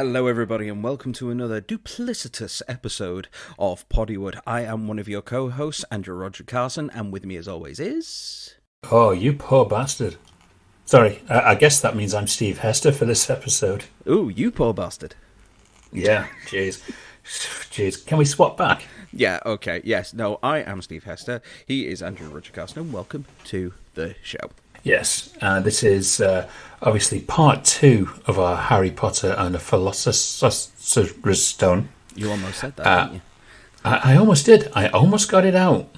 Hello everybody and welcome to another duplicitous episode of Poddywood. I am one of your co-hosts, Andrew Roger Carson, and with me as always is... Oh, you poor bastard. Sorry, I guess that means I'm Steve Hester for this episode. Ooh, you poor bastard. Yeah, jeez. Jeez, can we swap back? Yeah, okay, yes. No, I am Steve Hester. He is Andrew Roger Carson, and welcome to the show. Yes, this is obviously part 2 of our Harry Potter and the Philosopher's Stone. You almost said that, didn't you? I almost did. I almost got it out,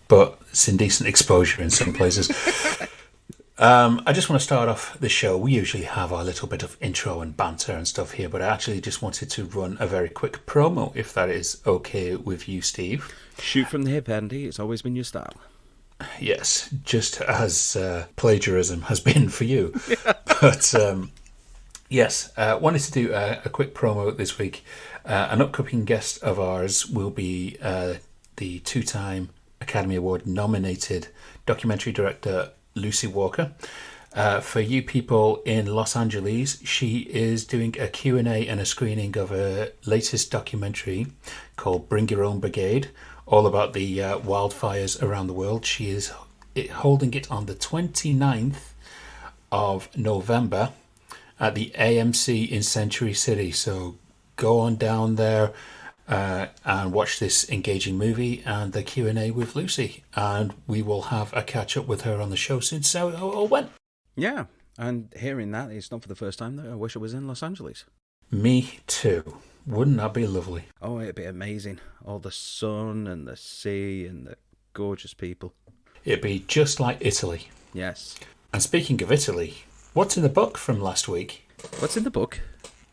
but it's indecent exposure in some places. I just want to start off the show. We usually have our little bit of intro and banter and stuff here, but I actually just wanted to run a very quick promo, if that is okay with you, Steve. Shoot from the hip, Andy. It's always been your style. Yes, just as plagiarism has been for you. But yes, wanted to do a quick promo this week. An upcoming guest of ours will be the two-time Academy Award nominated documentary director Lucy Walker. For you people in Los Angeles, she is doing a Q&A and a screening of her latest documentary called Bring Your Own Brigade, all about the wildfires around the world. She is holding it on the 29th of November at the AMC in Century City. So go on down there and watch this engaging movie and the Q&A with Lucy. And we will have a catch-up with her on the show soon. So it all went. Yeah, and hearing that, it's not for the first time that I wish I was in Los Angeles. Me too. Wouldn't that be lovely? Oh, it'd be amazing. All the sun and the sea and the gorgeous people. It'd be just like Italy. Yes. And speaking of Italy, what's in the book from last week? What's in the book?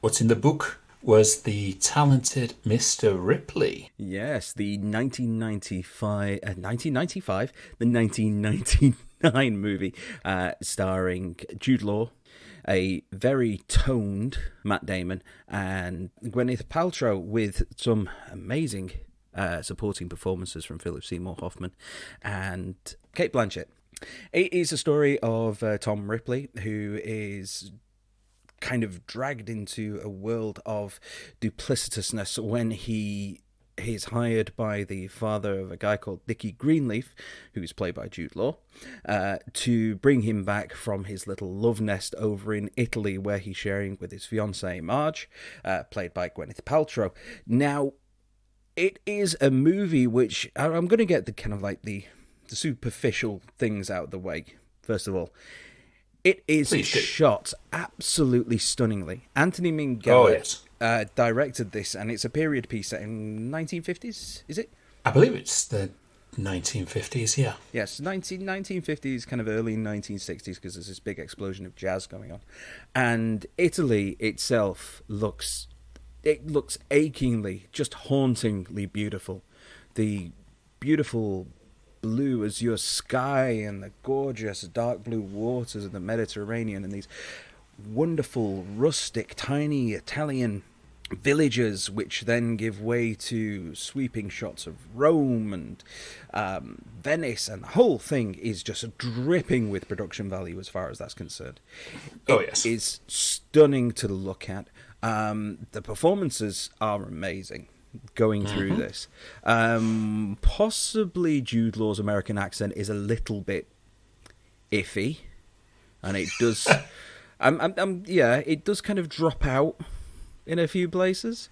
What's in the book was the talented Mr. Ripley. Yes, the 1999 movie starring Jude Law, a very toned Matt Damon, and Gwyneth Paltrow, with some amazing supporting performances from Seymour, Hoffman, and Cate Blanchett. It is a story of Tom Ripley, who is kind of dragged into a world of duplicitousness when he is hired by the father of a guy called Dickie Greenleaf, who's played by Jude Law, to bring him back from his little love nest over in Italy, where he's sharing with his fiancée Marge, played by Gwyneth Paltrow. Now, it is a movie which I'm going to get the kind of like the superficial things out of the way. First of all, it is shot absolutely stunningly. Anthony Minghella directed this, and it's a period piece set in 1950s, is it? I believe it's the 1950s, yeah. Yes, 1950s, kind of early 1960s, because there's this big explosion of jazz going on. And Italy itself looks achingly, just hauntingly beautiful. The beautiful blue azure sky and the gorgeous dark blue waters of the Mediterranean, and these wonderful rustic tiny Italian villages, which then give way to sweeping shots of Rome and Venice, and the whole thing is just dripping with production value as far as that's concerned. It is stunning to look at. The performances are amazing going through this. Possibly Jude Law's American accent is a little bit iffy, and it does it does kind of drop out in a few places,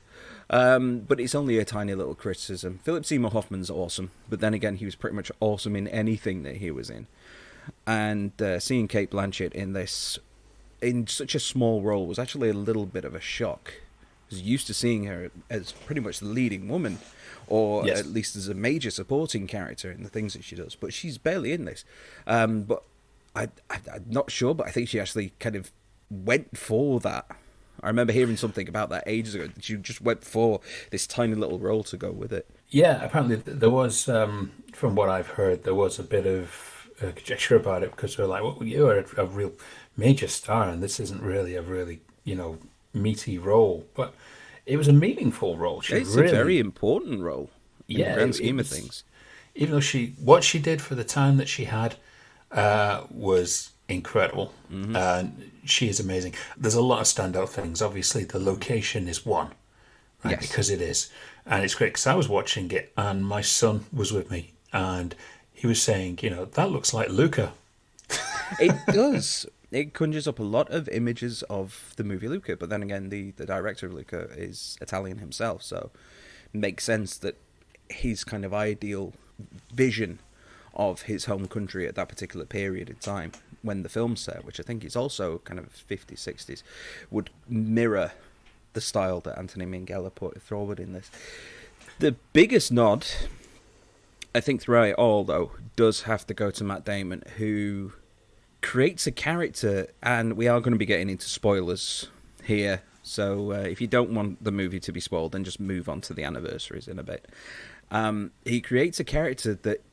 but it's only a tiny little criticism. Seymour Hoffman's awesome, but then again, he was pretty much awesome in anything that he was in, and seeing Cate Blanchett in this in such a small role was actually a little bit of a shock. I was used to seeing her as pretty much the leading woman, or at least as a major supporting character in the things that she does, but she's barely in this. But I'm not sure, but I think she actually kind of went for that. I remember hearing something about that ages ago. She just went for this tiny little role to go with it. Yeah, apparently there was, from what I've heard, there was a bit of conjecture about it, because they're like, well, you are a real major star, and this isn't really a really, meaty role. But it was a meaningful role. It's a very important role in the grand scheme of things. Even though what she did for the time that she had was incredible. And she is amazing. There's a lot of standout things. Obviously, the location is one, right? Yes. Because it is. And it's great because I was watching it and my son was with me and he was saying, that looks like Luca. It does. It conjures up a lot of images of the movie Luca, but then again, the director of Luca is Italian himself, so it makes sense that his kind of ideal vision of his home country at that particular period in time when the film's set, which I think is also kind of 50s, 60s, would mirror the style that Anthony Minghella put forward in this. The biggest nod, I think, throughout it all, though, does have to go to Matt Damon, who creates a character, and we are going to be getting into spoilers here, so if you don't want the movie to be spoiled, then just move on to the anniversaries in a bit. He creates a character that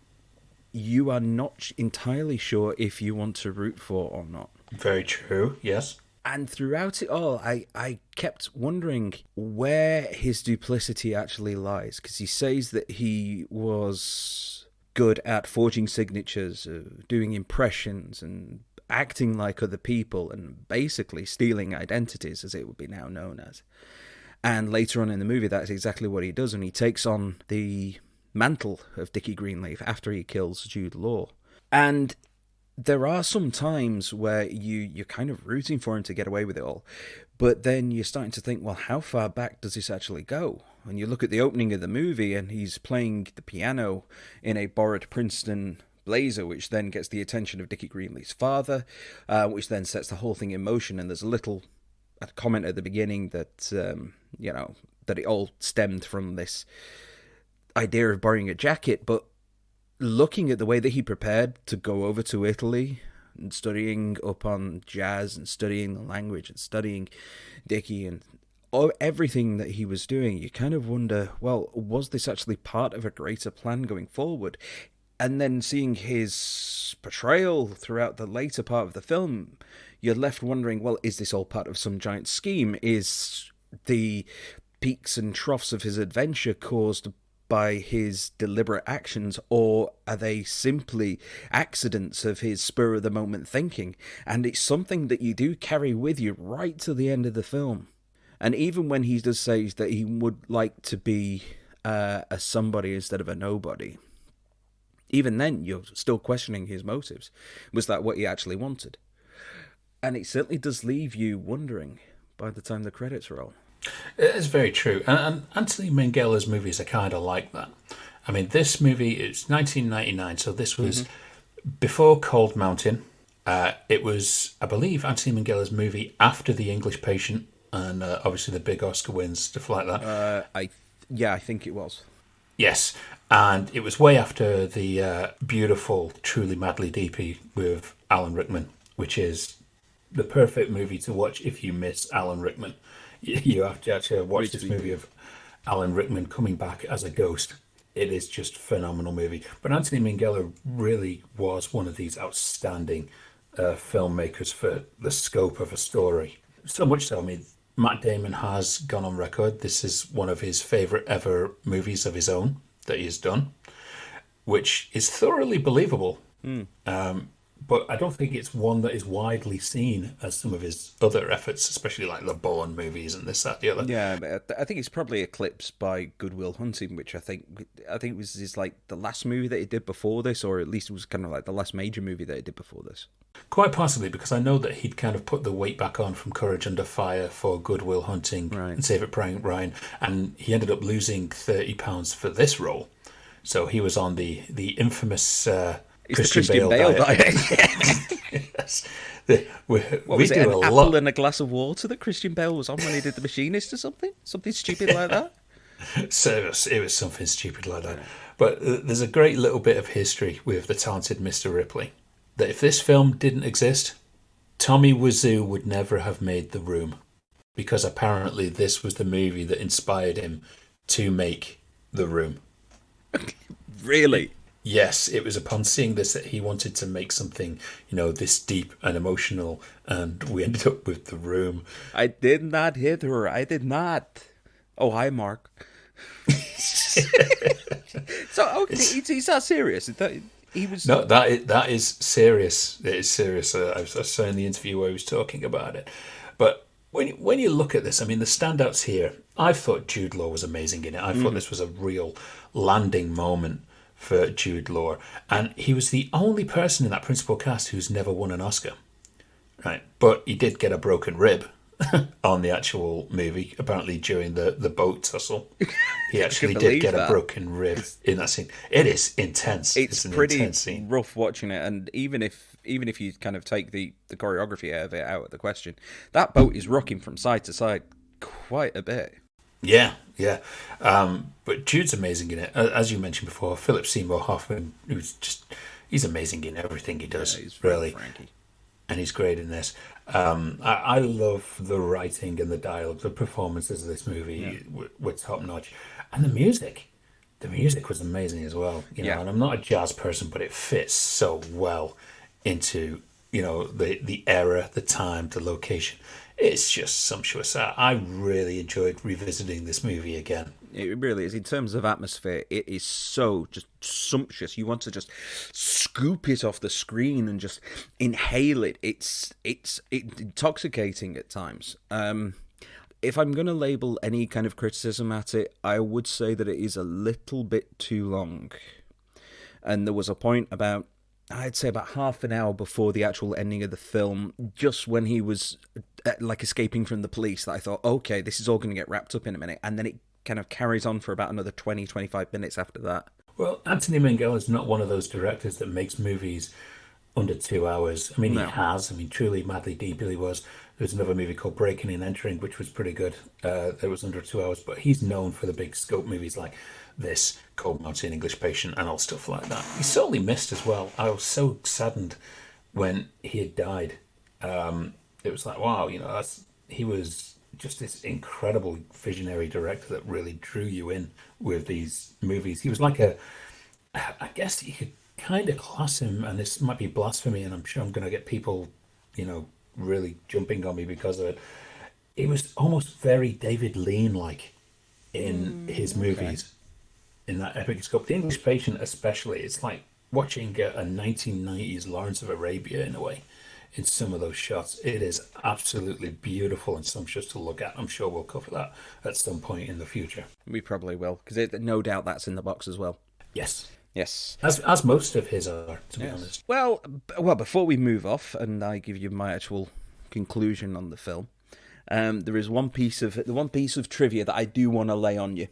you are not entirely sure if you want to root for or not. Very true, yes. And throughout it all, I kept wondering where his duplicity actually lies, because he says that he was good at forging signatures, doing impressions, and acting like other people, and basically stealing identities, as it would be now known as. And later on in the movie, that's exactly what he does, and he takes on the mantle of Dickie Greenleaf after he kills Jude Law. And there are some times where you're kind of rooting for him to get away with it all, but then you're starting to think, well, how far back does this actually go? And you look at the opening of the movie, and he's playing the piano in a borrowed Princeton blazer, which then gets the attention of Dickie Greenleaf's father, which then sets the whole thing in motion. And there's a comment at the beginning that, that it all stemmed from this idea of borrowing a jacket, but looking at the way that he prepared to go over to Italy and studying up on jazz and studying the language and studying Dickie and everything that he was doing, you kind of wonder, well, was this actually part of a greater plan going forward? And then seeing his portrayal throughout the later part of the film, you're left wondering, well, is this all part of some giant scheme? Is the peaks and troughs of his adventure caused by his deliberate actions, or are they simply accidents of his spur-of-the-moment thinking? And it's something that you do carry with you right to the end of the film. And even when he does say that he would like to be a somebody instead of a nobody, even then you're still questioning his motives. Was that what he actually wanted? And it certainly does leave you wondering by the time the credits roll. It's very true. And Anthony Minghella's movies are kind of like that. I mean, this movie, it's 1999, so this was before Cold Mountain. It was, I believe, Anthony Minghella's movie after The English Patient, and obviously the big Oscar wins, stuff like that. I think it was. Yes, and it was way after the beautiful Truly Madly Deeply with Alan Rickman, which is the perfect movie to watch if you miss Alan Rickman. You have to actually watch this movie of Alan Rickman coming back as a ghost. It is just a phenomenal movie. But Anthony Minghella really was one of these outstanding filmmakers for the scope of a story. So much so, I mean, Matt Damon has gone on record. This is one of his favourite ever movies of his own that he has done, which is thoroughly believable. But I don't think it's one that is widely seen as some of his other efforts, especially like the Bourne movies and this, that, the other. Yeah, I think it's probably eclipsed by Good Will Hunting, which I think was his like the last movie that he did before this, or at least it was kind of like the last major movie that he did before this. Quite possibly, because I know that he'd kind of put the weight back on from Courage Under Fire for Good Will Hunting and Save It Private Ryan, and he ended up losing £30 for this role. So he was on the infamous Christian Bale diet. Yes. We do a apple lot. and a glass of water that Christian Bale was on when he did The Machinist or something? Something stupid like that? So it was something stupid like that. But there's a great little bit of history with the talented Mr. Ripley. That if this film didn't exist, Tommy Wiseau would never have made The Room. Because apparently this was the movie that inspired him to make The Room. Really? Yes, it was upon seeing this that he wanted to make something, this deep and emotional, and we ended up with The Room. I did not hit her. I did not. Oh, hi, Mark. So, okay, he's not serious. He was No, that is serious. It is serious. I saw in the interview where he was talking about it. But when you look at this, I mean, the standouts here, I thought Jude Law was amazing in it. I thought this was a real landing moment for Jude Law. And he was the only person in that principal cast who's never won an Oscar. Right. But he did get a broken rib on the actual movie, apparently during the boat tussle. He actually did get a broken rib in that scene. It is intense. It's an pretty intense scene. rough watching it, and even if you kind of take the choreography out of the question, that boat is rocking from side to side quite a bit. Yeah. But Jude's amazing in it. As you mentioned before, Philip Seymour Hoffman, he's amazing in everything he does, he's really. Frankie. And he's great in this. I love the writing and the dialogue. The performances of this movie were top notch, and the music. The music was amazing as well. And I'm not a jazz person, but it fits so well into the era, the time, the location. It's just sumptuous. I really enjoyed revisiting this movie again. It really is. In terms of atmosphere, it is so just sumptuous. You want to just scoop it off the screen and just inhale it. It's intoxicating at times. If I'm going to label any kind of criticism at it, I would say that it is a little bit too long. And there was a point I'd say about half an hour before the actual ending of the film, just when he was escaping from the police, that I thought, okay, this is all going to get wrapped up in a minute. And then it kind of carries on for about another 20-25 minutes after that. Well, Anthony Minghella is not one of those directors that makes movies under 2 hours. I mean, No. He has. I mean, truly, Madly Deeply was. There's another movie called Breaking and Entering, which was pretty good. It was under 2 hours, but he's known for the big scope movies like this, Cold Mountain, English Patient, and all stuff like that. He certainly missed as well. I was so saddened when he had died. It was like, wow, he was just this incredible visionary director that really drew you in with these movies. He was like I guess you could kind of class him, and this might be blasphemy, and I'm sure I'm going to get people, really jumping on me because of it. It was almost very David Lean-like in his movies, in that epic scope. The English Patient especially, it's like watching a 1990s Lawrence of Arabia in a way. In some of those shots, it is absolutely beautiful and sumptuous to look at. I'm sure we'll cover that at some point in the future. We probably will, because no doubt that's in the box as well. Yes. As most of his are, to be honest. Well, before we move off, and I give you my actual conclusion on the film, there is one piece of trivia that I do want to lay on you.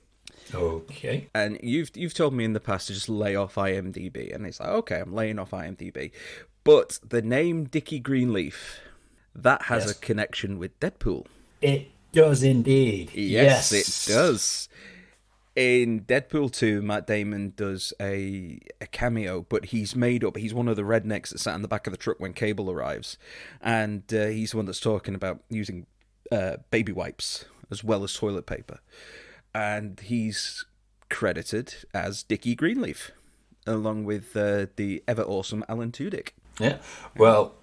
Okay. And you've told me in the past to just lay off IMDb, and it's like, okay, I'm laying off IMDb. But the name Dickie Greenleaf, that has a connection with Deadpool. It does indeed. Yes, it does. In Deadpool 2, Matt Damon does a cameo, but he's made up. He's one of the rednecks that sat in the back of the truck when Cable arrives. And he's the one that's talking about using baby wipes as well as toilet paper. And he's credited as Dickie Greenleaf, along with the ever-awesome Alan Tudyk. Yeah, well,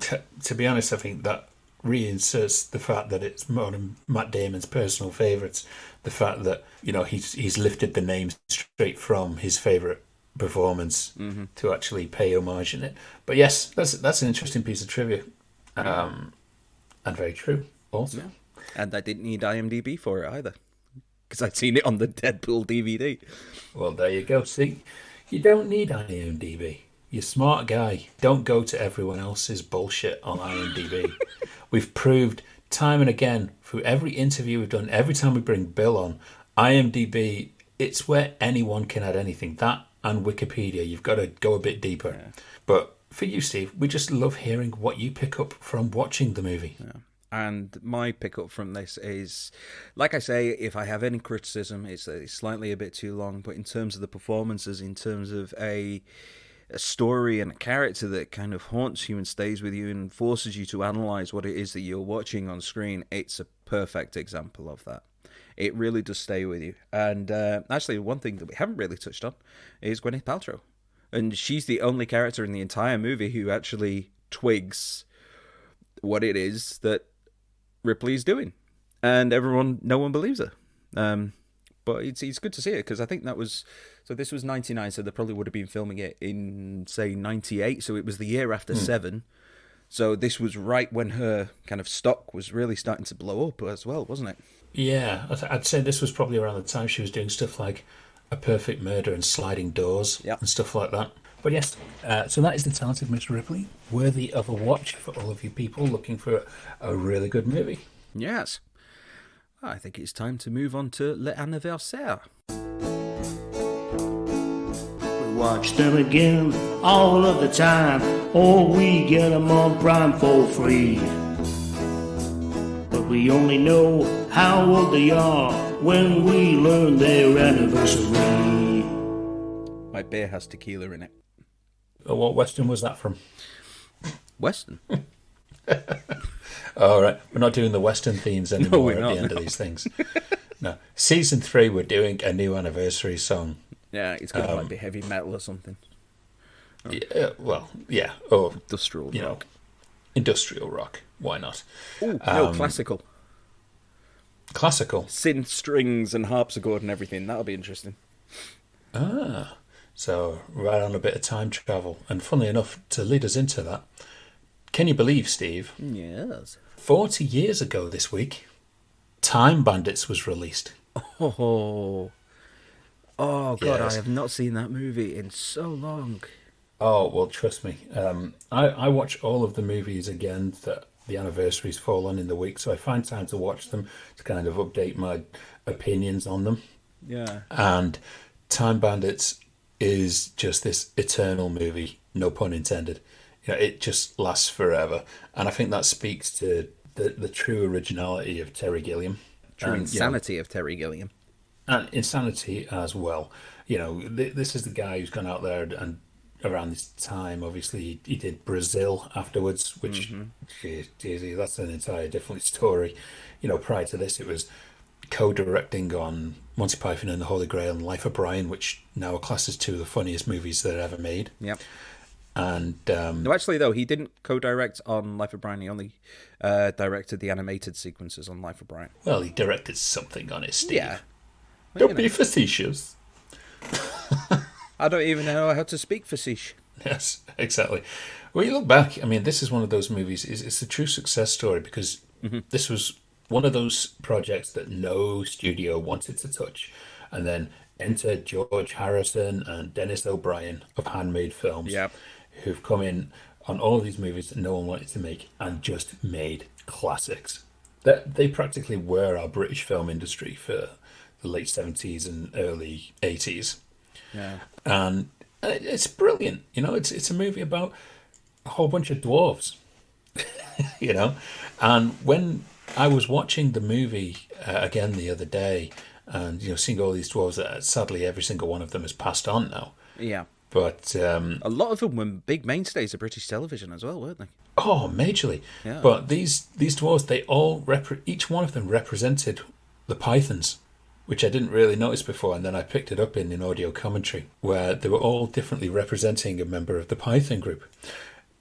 to be honest, I think that reinserts the fact that it's one of Matt Damon's personal favourites. The fact that he's lifted the name straight from his favourite performance to actually pay homage in it. But yes, that's an interesting piece of trivia, and very true also. Yeah. And I didn't need IMDb for it either, because I'd seen it on the Deadpool DVD. Well, there you go. See, you don't need IMDb. You're a smart guy. Don't go to everyone else's bullshit on IMDb. We've proved time and again through every interview we've done, every time we bring Bill on, IMDb, it's where anyone can add anything. That and Wikipedia, you've got to go a bit deeper. Yeah. But for you, Steve, we just love hearing what you pick up from watching the movie. Yeah. And my pickup from this is, like I say, if I have any criticism, it's slightly a bit too long. But in terms of the performances, in terms of a story and a character that kind of haunts you and stays with you and forces you to analyze what it is that you're watching on screen, it's a perfect example of that. It really does stay with you. And actually, one thing that we haven't really touched on is Gwyneth Paltrow. And she's the only character in the entire movie who actually twigs what it is that Ripley's doing. And no one believes her. But it's good to see it, because I think that was So this was 99, so they probably would have been filming it in, say, 98. So it was the year after Seven. So this was right when her kind of stock was really starting to blow up as well, wasn't it? Yeah, I'd say this was probably around the time she was doing stuff like A Perfect Murder and Sliding Doors and stuff like that. But yes, so that is The Talented Miss Ripley, worthy of a watch for all of you people looking for a really good movie. Yes. I think it's time to move on to L'Anniversaire. We watch them again all of the time, or we get them on Prime for free. But we only know how old they are when we learn their anniversary. My beer has tequila in it. What Western was that from? Western? All right, we're not doing the Western themes anymore we're at not, the end of these things. No, season 3, we're doing a new anniversary song. Yeah, it's going to like be heavy metal or something. Yeah, well, yeah, or Industrial you rock. know, industrial rock. Why not? Ooh, no, classical. Classical. Synth strings and harpsichord and everything. That'll be interesting. So right on a bit of time travel, and funnily enough, to lead us into that, can you believe, Steve? Yes. 40 years ago this week, Time Bandits was released. Oh God, Yes. I have not seen that movie in so long. Oh, well, trust me. I watch all of the movies again that the anniversaries fall on in the week, so I find time to watch them to kind of update my opinions on them. Yeah. And Time Bandits is just this eternal movie, no pun intended. You know, it just lasts forever. And I think that speaks to the true originality of Terry Gilliam. True And, insanity of Terry Gilliam. and insanity as well. You know, this is the guy who's gone out there and around this time, obviously, he did Brazil afterwards, which, geez, that's an entirely different story. You know, prior to this, it was co-directing on Monty Python and the Holy Grail and Life of Brian, which now are classed as two of the funniest movies that are ever made. Yep. And No, actually, though, he didn't co-direct on Life of Brian. He only directed the animated sequences on Life of Brian. well, he directed something on it, Steve. Yeah. Well, Don't you be know, facetious. I don't even know how to speak facetious. Yes, exactly. Well, you look back, I mean, this is one of those movies, it's a true success story because this was one of those projects that no studio wanted to touch. And then enter George Harrison and Dennis O'Brien of Handmade Films, Yep. who've come in on all of these movies that no one wanted to make and just made classics. They practically were our British film industry for the late 70s and early 80s. Yeah. And it's brilliant. You know, it's a movie about a whole bunch of dwarves, you know. And when I was watching the movie again the other day, and you know, seeing all these dwarves, sadly every single one of them has passed on now. Yeah. But A lot of them were big mainstays of British television as well, weren't they? oh, majorly. Yeah. But these dwarves, they all each one of them represented the Pythons, which I didn't really notice before, and then I picked it up in an audio commentary where they were all differently representing a member of the Python group.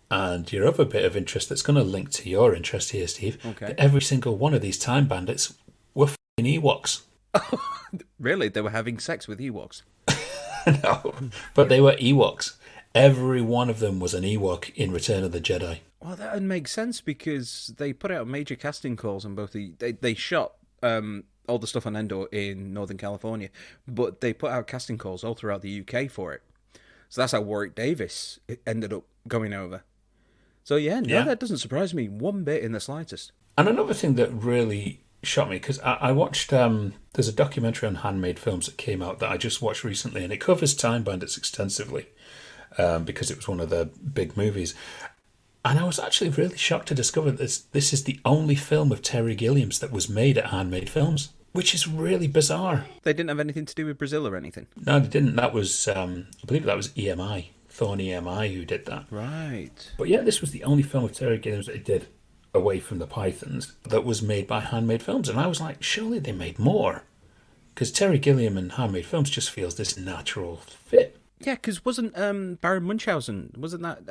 And your other bit of interest that's going to link to your interest here, Steve, Okay. that every single one of these time bandits were f***ing Ewoks. Really? They were having sex with Ewoks? No, but they were Ewoks. Every one of them was an Ewok in Return of the Jedi. Well, that would make sense because they put out major casting calls on both They shot all the stuff on Endor in Northern California, but they put out casting calls all throughout the UK for it. So that's how Warwick Davis ended up going over. So yeah, that doesn't surprise me one bit in the slightest. And another thing that really shocked me, because I watched, there's a documentary on Handmade Films that came out that I just watched recently, and it covers Time Bandits extensively, because it was one of the big movies. And I was actually really shocked to discover that this is the only film of Terry Gilliam's that was made at Handmade Films, which is really bizarre. They didn't have anything to do with Brazil or anything. No, they didn't. That was, I believe that was EMI, Thorn EMI, who did that. Right. But yeah, this was the only film of Terry Gilliam's that he did away from the Pythons that was made by Handmade Films. And I was like, surely they made more. Because Terry Gilliam and Handmade Films just feels this natural fit. Yeah, because wasn't Baron Munchausen, wasn't that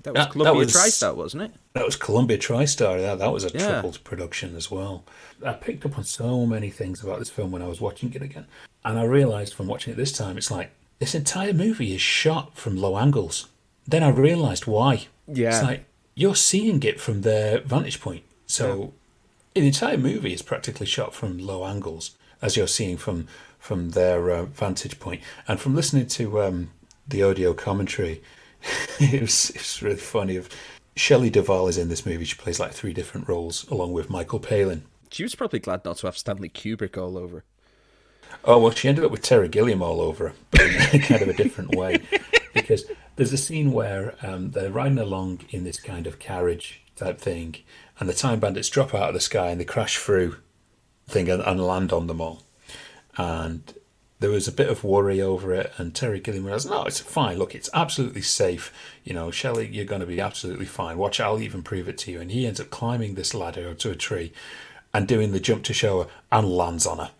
was Columbia TriStar, wasn't it? That was Columbia TriStar. That was a Yeah. tripled production as well. I picked up on so many things about this film when I was watching it again. And I realised from watching it this time, it's like, this entire movie is shot from low angles. Then I realised why. Yeah. It's like, you're seeing it from their vantage point. So the entire movie is practically shot from low angles, as you're seeing from their vantage point. And from listening to the audio commentary, it was really funny. Shelley Duvall is in this movie. She plays like 3 different roles, along with Michael Palin. She was probably glad not to have Stanley Kubrick all over. Oh, well, she ended up with Terry Gilliam all over her, but in kind of a different way. Because there's a scene where they're riding along in this kind of carriage type thing, and the time bandits drop out of the sky and they crash through thing and land on them all. And there was a bit of worry over it, and Terry Gilliam was, no, it's fine. Look, it's absolutely safe. You know, Shelley, you're going to be absolutely fine. Watch, I'll even prove it to you. And he ends up climbing this ladder to a tree and doing the jump to show her and lands on her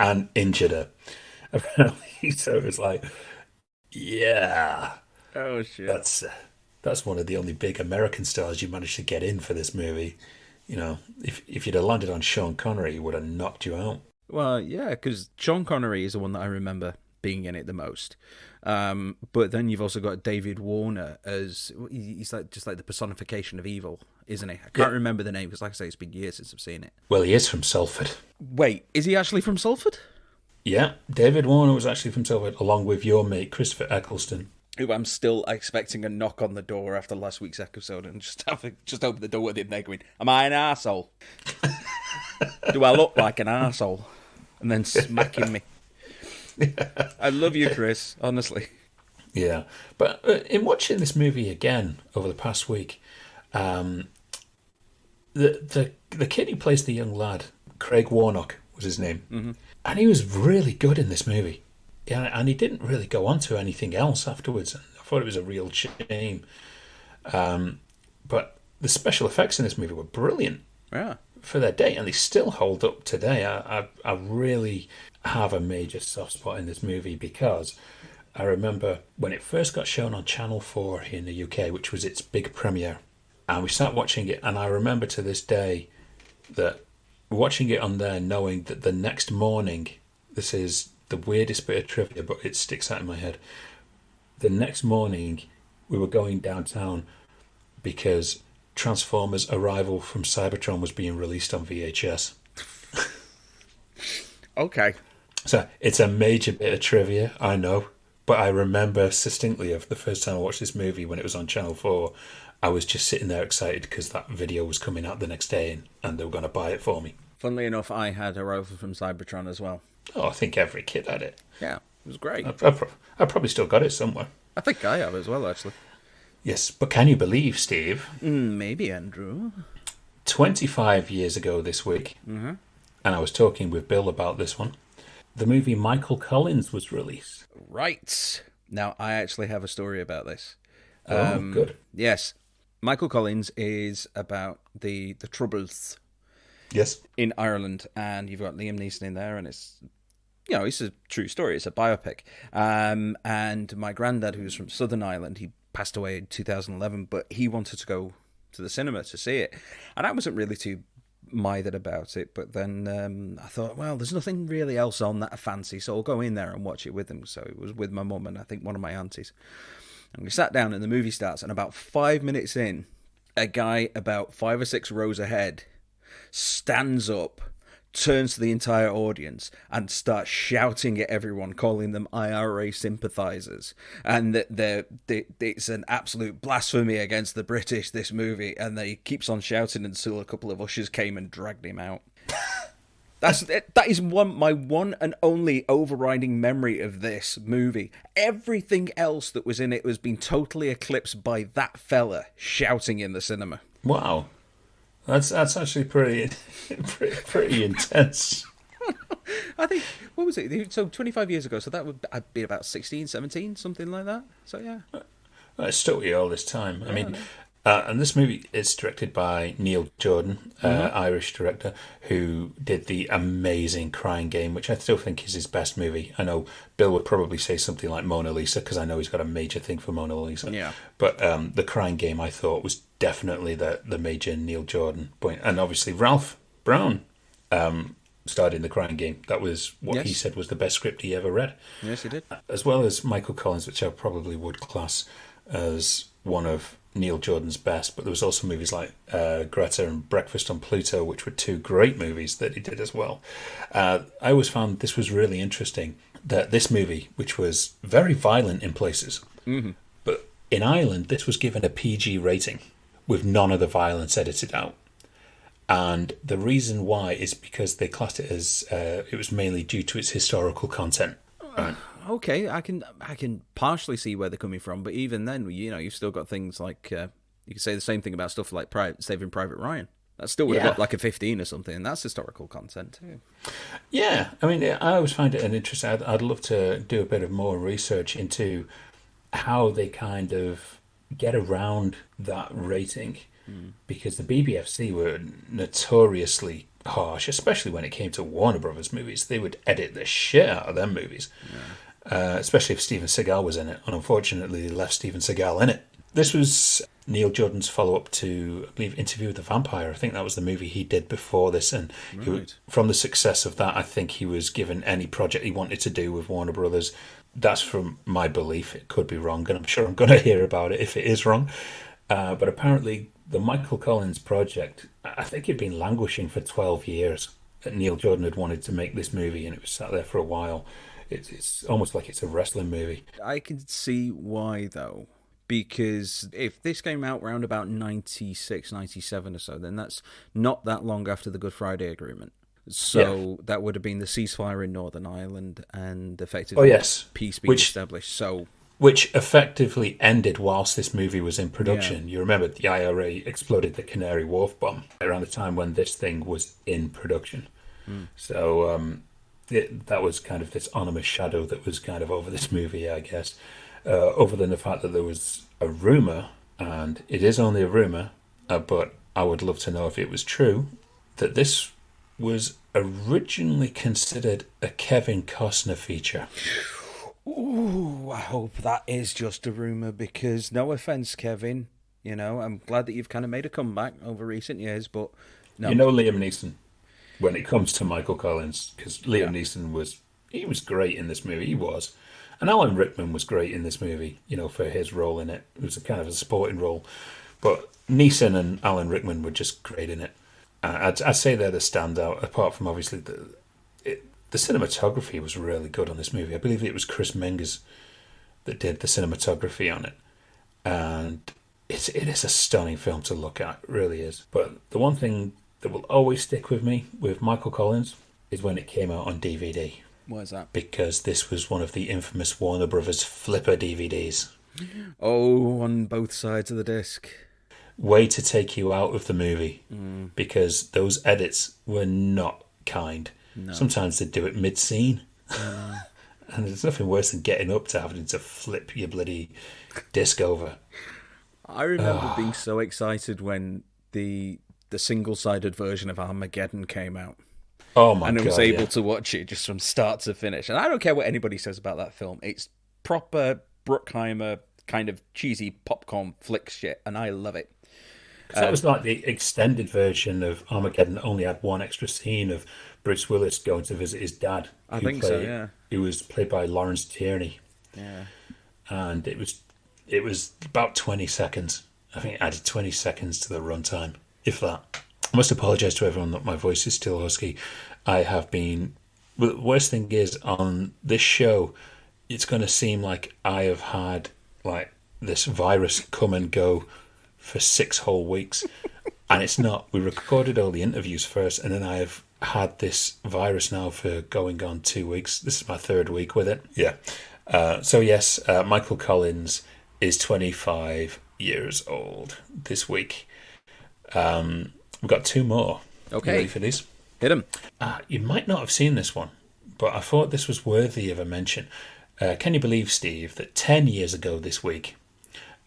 and injured her. Apparently, so it was like, yeah. Oh, shit. That's one of the only big American stars you managed to get in for this movie. You know, if you'd have landed on Sean Connery, he would have knocked you out. Well, yeah, because Sean Connery is the one that I remember being in it the most. But then you've also got David Warner as he's like just like the personification of evil, isn't he? I can't remember the name because, like I say, it's been years since I've seen it. Well, he is from Salford. Wait, is he actually from Salford? Yeah, David Warner was actually from Salford, along with your mate Christopher Eccleston. Who I'm still expecting a knock on the door after last week's episode and just open the door with him there going, am I an arsehole? Do I look like an arsehole? And then smacking me. Yeah. I love you, Chris, honestly. Yeah, but in watching this movie again over the past week, the kid who plays the young lad, Craig Warnock was his name, and he was really good in this movie. Yeah, and he didn't really go on to anything else afterwards. I thought it was a real shame. But the special effects in this movie were brilliant for their day, and they still hold up today. I really have a major soft spot in this movie because I remember when it first got shown on Channel 4 in the UK, which was its big premiere, and we sat watching it, and I remember to this day that watching it on there, knowing that the next morning, this is the weirdest bit of trivia, but it sticks out in my head. The next morning, we were going downtown because Transformers Arrival from Cybertron was being released on VHS. Okay. So it's a major bit of trivia, I know, but I remember distinctly of the first time I watched this movie when it was on Channel 4, I was just sitting there excited because that video was coming out the next day and they were going to buy it for me. Funnily enough, I had Arrival from Cybertron as well. Oh, I think every kid had it. Yeah, it was great. I probably still got it somewhere. I think I have as well, actually. Yes, but can you believe, Steve? Maybe, Andrew. 25 years ago this week, and I was talking with Bill about this one, the movie Michael Collins was released. Right. Now, I actually have a story about this. Good. Yes. Michael Collins is about the Troubles. Yes. In Ireland, and you've got Liam Neeson in there, and it's a true story. It's a biopic. And my granddad, who's from Southern Ireland, he passed away in 2011, but he wanted to go to the cinema to see it. And I wasn't really too mithered about it, but then I thought, well, there's nothing really else on that I fancy, so I'll go in there and watch it with him. So it was with my mum and I think one of my aunties. And we sat down and the movie starts, and about 5 minutes in, a guy about 5 or 6 rows ahead stands up, turns to the entire audience and starts shouting at everyone, calling them IRA sympathizers, and that it's an absolute blasphemy against the British, this movie, and they keeps on shouting until a couple of ushers came and dragged him out. That is my one and only overriding memory of this movie. Everything else that was in it has been totally eclipsed by that fella shouting in the cinema. Wow. That's actually pretty intense. I think, what was it? So 25 years ago, so that would be about 16, 17, something like that. So, yeah. It's still here all this time. I mean, and this movie is directed by Neil Jordan, Irish director, who did the amazing Crying Game, which I still think is his best movie. I know Bill would probably say something like Mona Lisa, because I know he's got a major thing for Mona Lisa. Yeah. But the Crying Game, I thought, was definitely the major Neil Jordan point. And obviously Ralph Brown, starred in The Crying Game. That was what he said was the best script he ever read. Yes, he did. As well as Michael Collins, which I probably would class as one of Neil Jordan's best. But there was also movies like Greta and Breakfast on Pluto, which were two great movies that he did as well. I always found this was really interesting, that this movie, which was very violent in places, but in Ireland, this was given a PG rating with none of the violence edited out. And the reason why is because they classed it as it was mainly due to its historical content. Right. Okay, I can partially see where they're coming from, but even then, you've still got things like you could say the same thing about stuff like Saving Private Ryan. That still would have got like a 15 or something, and that's historical content too. Yeah, I mean, I always find it an interest. I'd love to do a bit of more research into how they kind of get around that rating, because the BBFC were notoriously harsh, especially when it came to Warner Brothers movies. They would edit the shit out of them movies, especially if Steven Seagal was in it. And unfortunately, they left Steven Seagal in it. This was Neil Jordan's follow-up to, I believe, Interview with the Vampire. I think that was the movie he did before this. And from the success of that, I think he was given any project he wanted to do with Warner Brothers. That's from my belief. It could be wrong, and I'm sure I'm going to hear about it if it is wrong. But apparently, the Michael Collins project, I think it'd been languishing for 12 years. Neil Jordan had wanted to make this movie, and it was sat there for a while. It's almost like it's a wrestling movie. I can see why, though. Because if this came out around about 96, 97 or so, then that's not that long after the Good Friday Agreement. So that would have been the ceasefire in Northern Ireland and effectively peace being established. Which effectively ended whilst this movie was in production. You remember the IRA exploded the Canary Wharf bomb around the time when this thing was in production. So that was kind of this ominous shadow that was kind of over this movie, I guess. Other than the fact that there was a rumour, and it is only a rumour, but I would love to know if it was true, that this was originally considered a Kevin Costner feature. Ooh, I hope that is just a rumour, because no offence, Kevin, I'm glad that you've kind of made a comeback over recent years, but no. Liam Neeson, when it comes to Michael Collins, because Liam Neeson was great in this movie, he was. And Alan Rickman was great in this movie, for his role in it. It was a kind of a supporting role. But Neeson and Alan Rickman were just great in it. I'd say they're the standout, apart from obviously the cinematography was really good on this movie. I believe it was Chris Mingus that did the cinematography on it. And it is a stunning film to look at, it really is. But the one thing that will always stick with me with Michael Collins is when it came out on DVD. Why is that? Because this was one of the infamous Warner Brothers flipper DVDs. Oh, on both sides of the disc. Way to take you out of the movie, because those edits were not kind. No. Sometimes they'd do it mid-scene. And there's nothing worse than getting up to having to flip your bloody disc over. I remember being so excited when the single-sided version of Armageddon came out. Oh my God! And I was able to watch it just from start to finish. And I don't care what anybody says about that film. It's proper Bruckheimer kind of cheesy popcorn flick shit, and I love it. So that was like the extended version of Armageddon that only had one extra scene of Bruce Willis going to visit his dad. I think so, yeah. Who was played by Lawrence Tierney. Yeah. And it was about 20 seconds. I think it added 20 seconds to the runtime, if that. I must apologise to everyone that my voice is still husky. I have been... Well, the worst thing is, on this show, it's going to seem like I have had like this virus come and go for 6 whole weeks. And it's not. We recorded all the interviews first, and then I have had this virus now for going on 2 weeks. This is my 3rd week with it. Yeah. So yes, Michael Collins is 25 years old this week. We've got 2 more. Okay. You ready for these? Hit them. You might not have seen this one, but I thought this was worthy of a mention. Can you believe, Steve, that 10 years ago this week,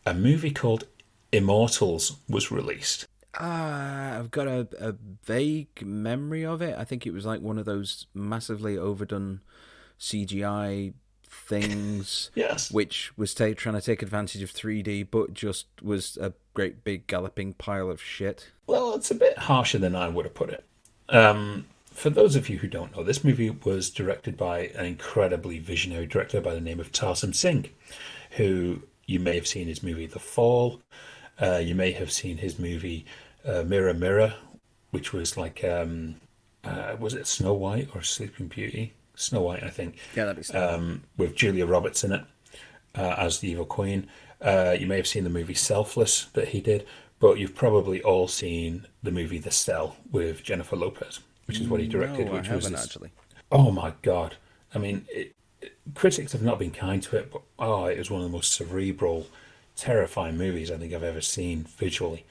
a movie called Immortals was released? I've got a vague memory of it. I think it was like one of those massively overdone CGI things, yes, which was trying to take advantage of 3D, but just was a great big galloping pile of shit. Well, it's a bit harsher than I would have put it. for those of you who don't know, this movie was directed by an incredibly visionary director by the name of Tarsem Singh, who you may have seen his movie The Fall. You may have seen his movie Mirror Mirror, which was like, was it Snow White or Sleeping Beauty? Snow White, I think. Yeah, that'd be Snow. With Julia Roberts in it as the evil queen. You may have seen the movie Selfless that he did, but you've probably all seen the movie The Cell with Jennifer Lopez, which is what he directed. No, which I was haven't this, actually. Oh my God. I mean, critics have not been kind to it, but it was one of the most cerebral, terrifying movies I think I've ever seen visually.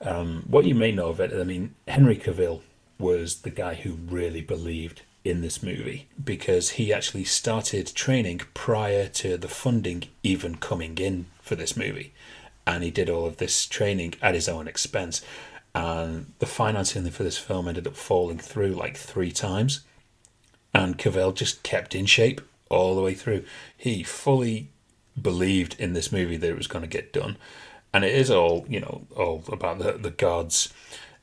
What you may know of it, I mean, Henry Cavill was the guy who really believed in this movie because he actually started training prior to the funding even coming in for this movie. And he did all of this training at his own expense. And the financing for this film ended up falling through like 3 times. And Cavill just kept in shape all the way through. He fully believed in this movie that it was going to get done. And it is all, all about the gods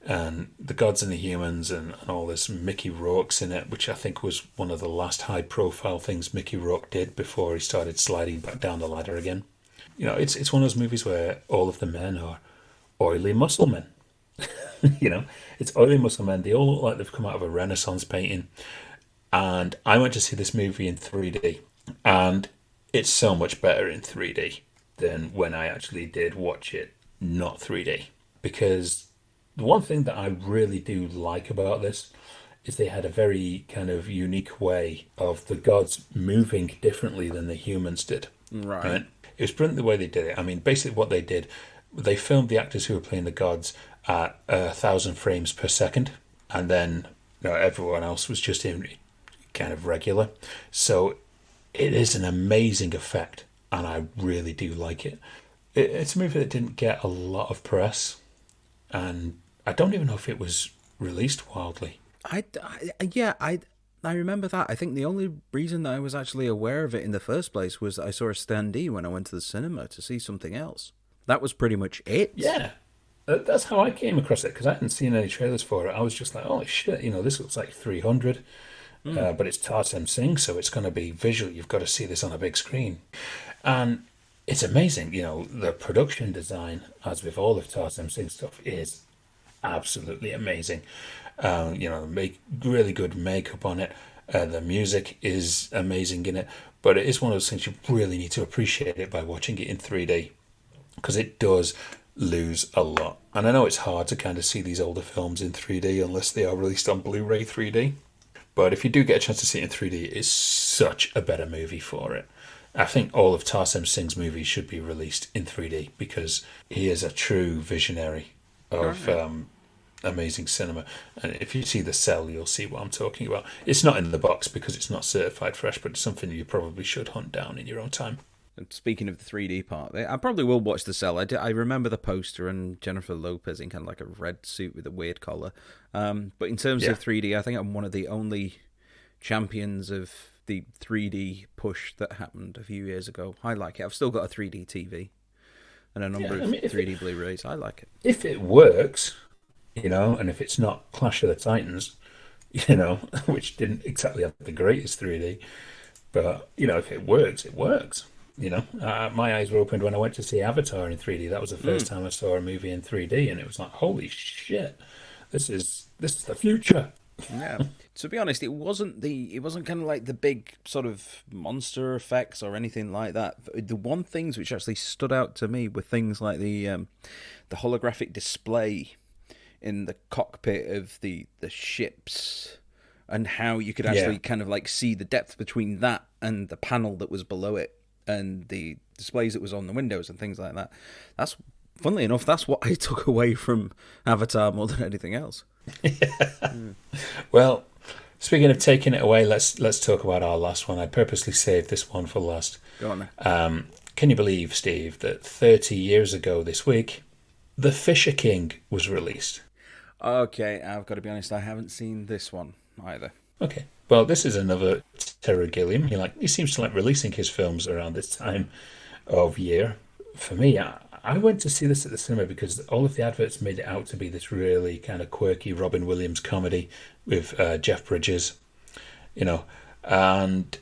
and the humans and all this. Mickey Rourke's in it, which I think was one of the last high-profile things Mickey Rourke did before he started sliding back down the ladder again. It's one of those movies where all of the men are oily muscle men. It's oily muscle men. They all look like they've come out of a Renaissance painting. And I went to see this movie in 3D, and it's so much better in 3D than when I actually did watch it not 3D. Because the one thing that I really do like about this is they had a very kind of unique way of the gods moving differently than the humans did. Right? It was brilliant the way they did it. I mean, basically what they did, they filmed the actors who were playing the gods at 1,000 frames per second, and then everyone else was just in kind of regular. So it is an amazing effect, and I really do like it. It's a movie that didn't get a lot of press, and I don't even know if it was released widely. I remember that. I think the only reason that I was actually aware of it in the first place was I saw a standee when I went to the cinema to see something else. That was pretty much it. Yeah, that's how I came across it, because I hadn't seen any trailers for it. I was just like, oh shit, this looks like 300. But it's Tarsem Singh, so it's going to be visual. You've got to see this on a big screen. And it's amazing. The production design, as with all of Tarsem Singh's stuff, is absolutely amazing. Make really good makeup on it. The music is amazing in it. But it is one of those things you really need to appreciate it by watching it in 3D, because it does lose a lot. And I know it's hard to kind of see these older films in 3D unless they are released on Blu-ray 3D. But if you do get a chance to see it in 3D, it's such a better movie for it. I think all of Tarsem Singh's movies should be released in 3D because he is a true visionary of amazing cinema. And if you see The Cell, you'll see what I'm talking about. It's not in the box because it's not certified fresh, but it's something you probably should hunt down in your own time. And speaking of the 3D part, I probably will watch The Cell. I remember the poster and Jennifer Lopez in kind of like a red suit with a weird collar. But in terms of 3D, I think I'm one of the only champions of the 3D push that happened a few years ago. I like it. I've still got a 3D TV and a number of 3D Blu-rays. I like it. If it works, and if it's not Clash of the Titans, which didn't exactly have the greatest 3D, but, if it works, it works. My eyes were opened when I went to see Avatar in 3D. That was the first time I saw a movie in 3D, and it was like, holy shit, this is the future. Yeah. To be honest, it wasn't kind of like the big sort of monster effects or anything like that. The one things which actually stood out to me were things like the holographic display in the cockpit of the ships, and how you could actually kind of like see the depth between that and the panel that was below it, and the displays that was on the windows and things like that. Funnily enough, that's what I took away from Avatar more than anything else. Well, speaking of taking it away, let's talk about our last one. I purposely saved this one for last. Go on then. Can you believe, Steve, that 30 years ago this week, The Fisher King was released? Okay, I've got to be honest, I haven't seen this one either. Okay. Well, this is another Terry Gilliam. He seems to like releasing his films around this time of year. For me, I I went to see this at the cinema because all of the adverts made it out to be this really kind of quirky Robin Williams comedy with Jeff Bridges, and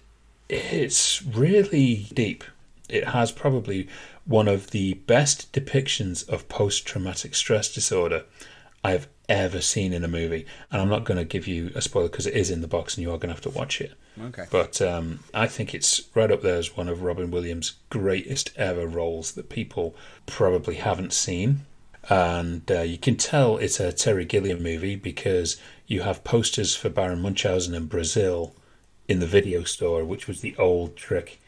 it's really deep. It has probably one of the best depictions of post-traumatic stress disorder I have ever seen in a movie. And I'm not going to give you a spoiler because it is in the box and you are going to have to watch it. Okay. But I think it's right up there as one of Robin Williams' greatest ever roles that people probably haven't seen. And you can tell it's a Terry Gilliam movie because you have posters for Baron Munchausen and Brazil in the video store, which was the old trick.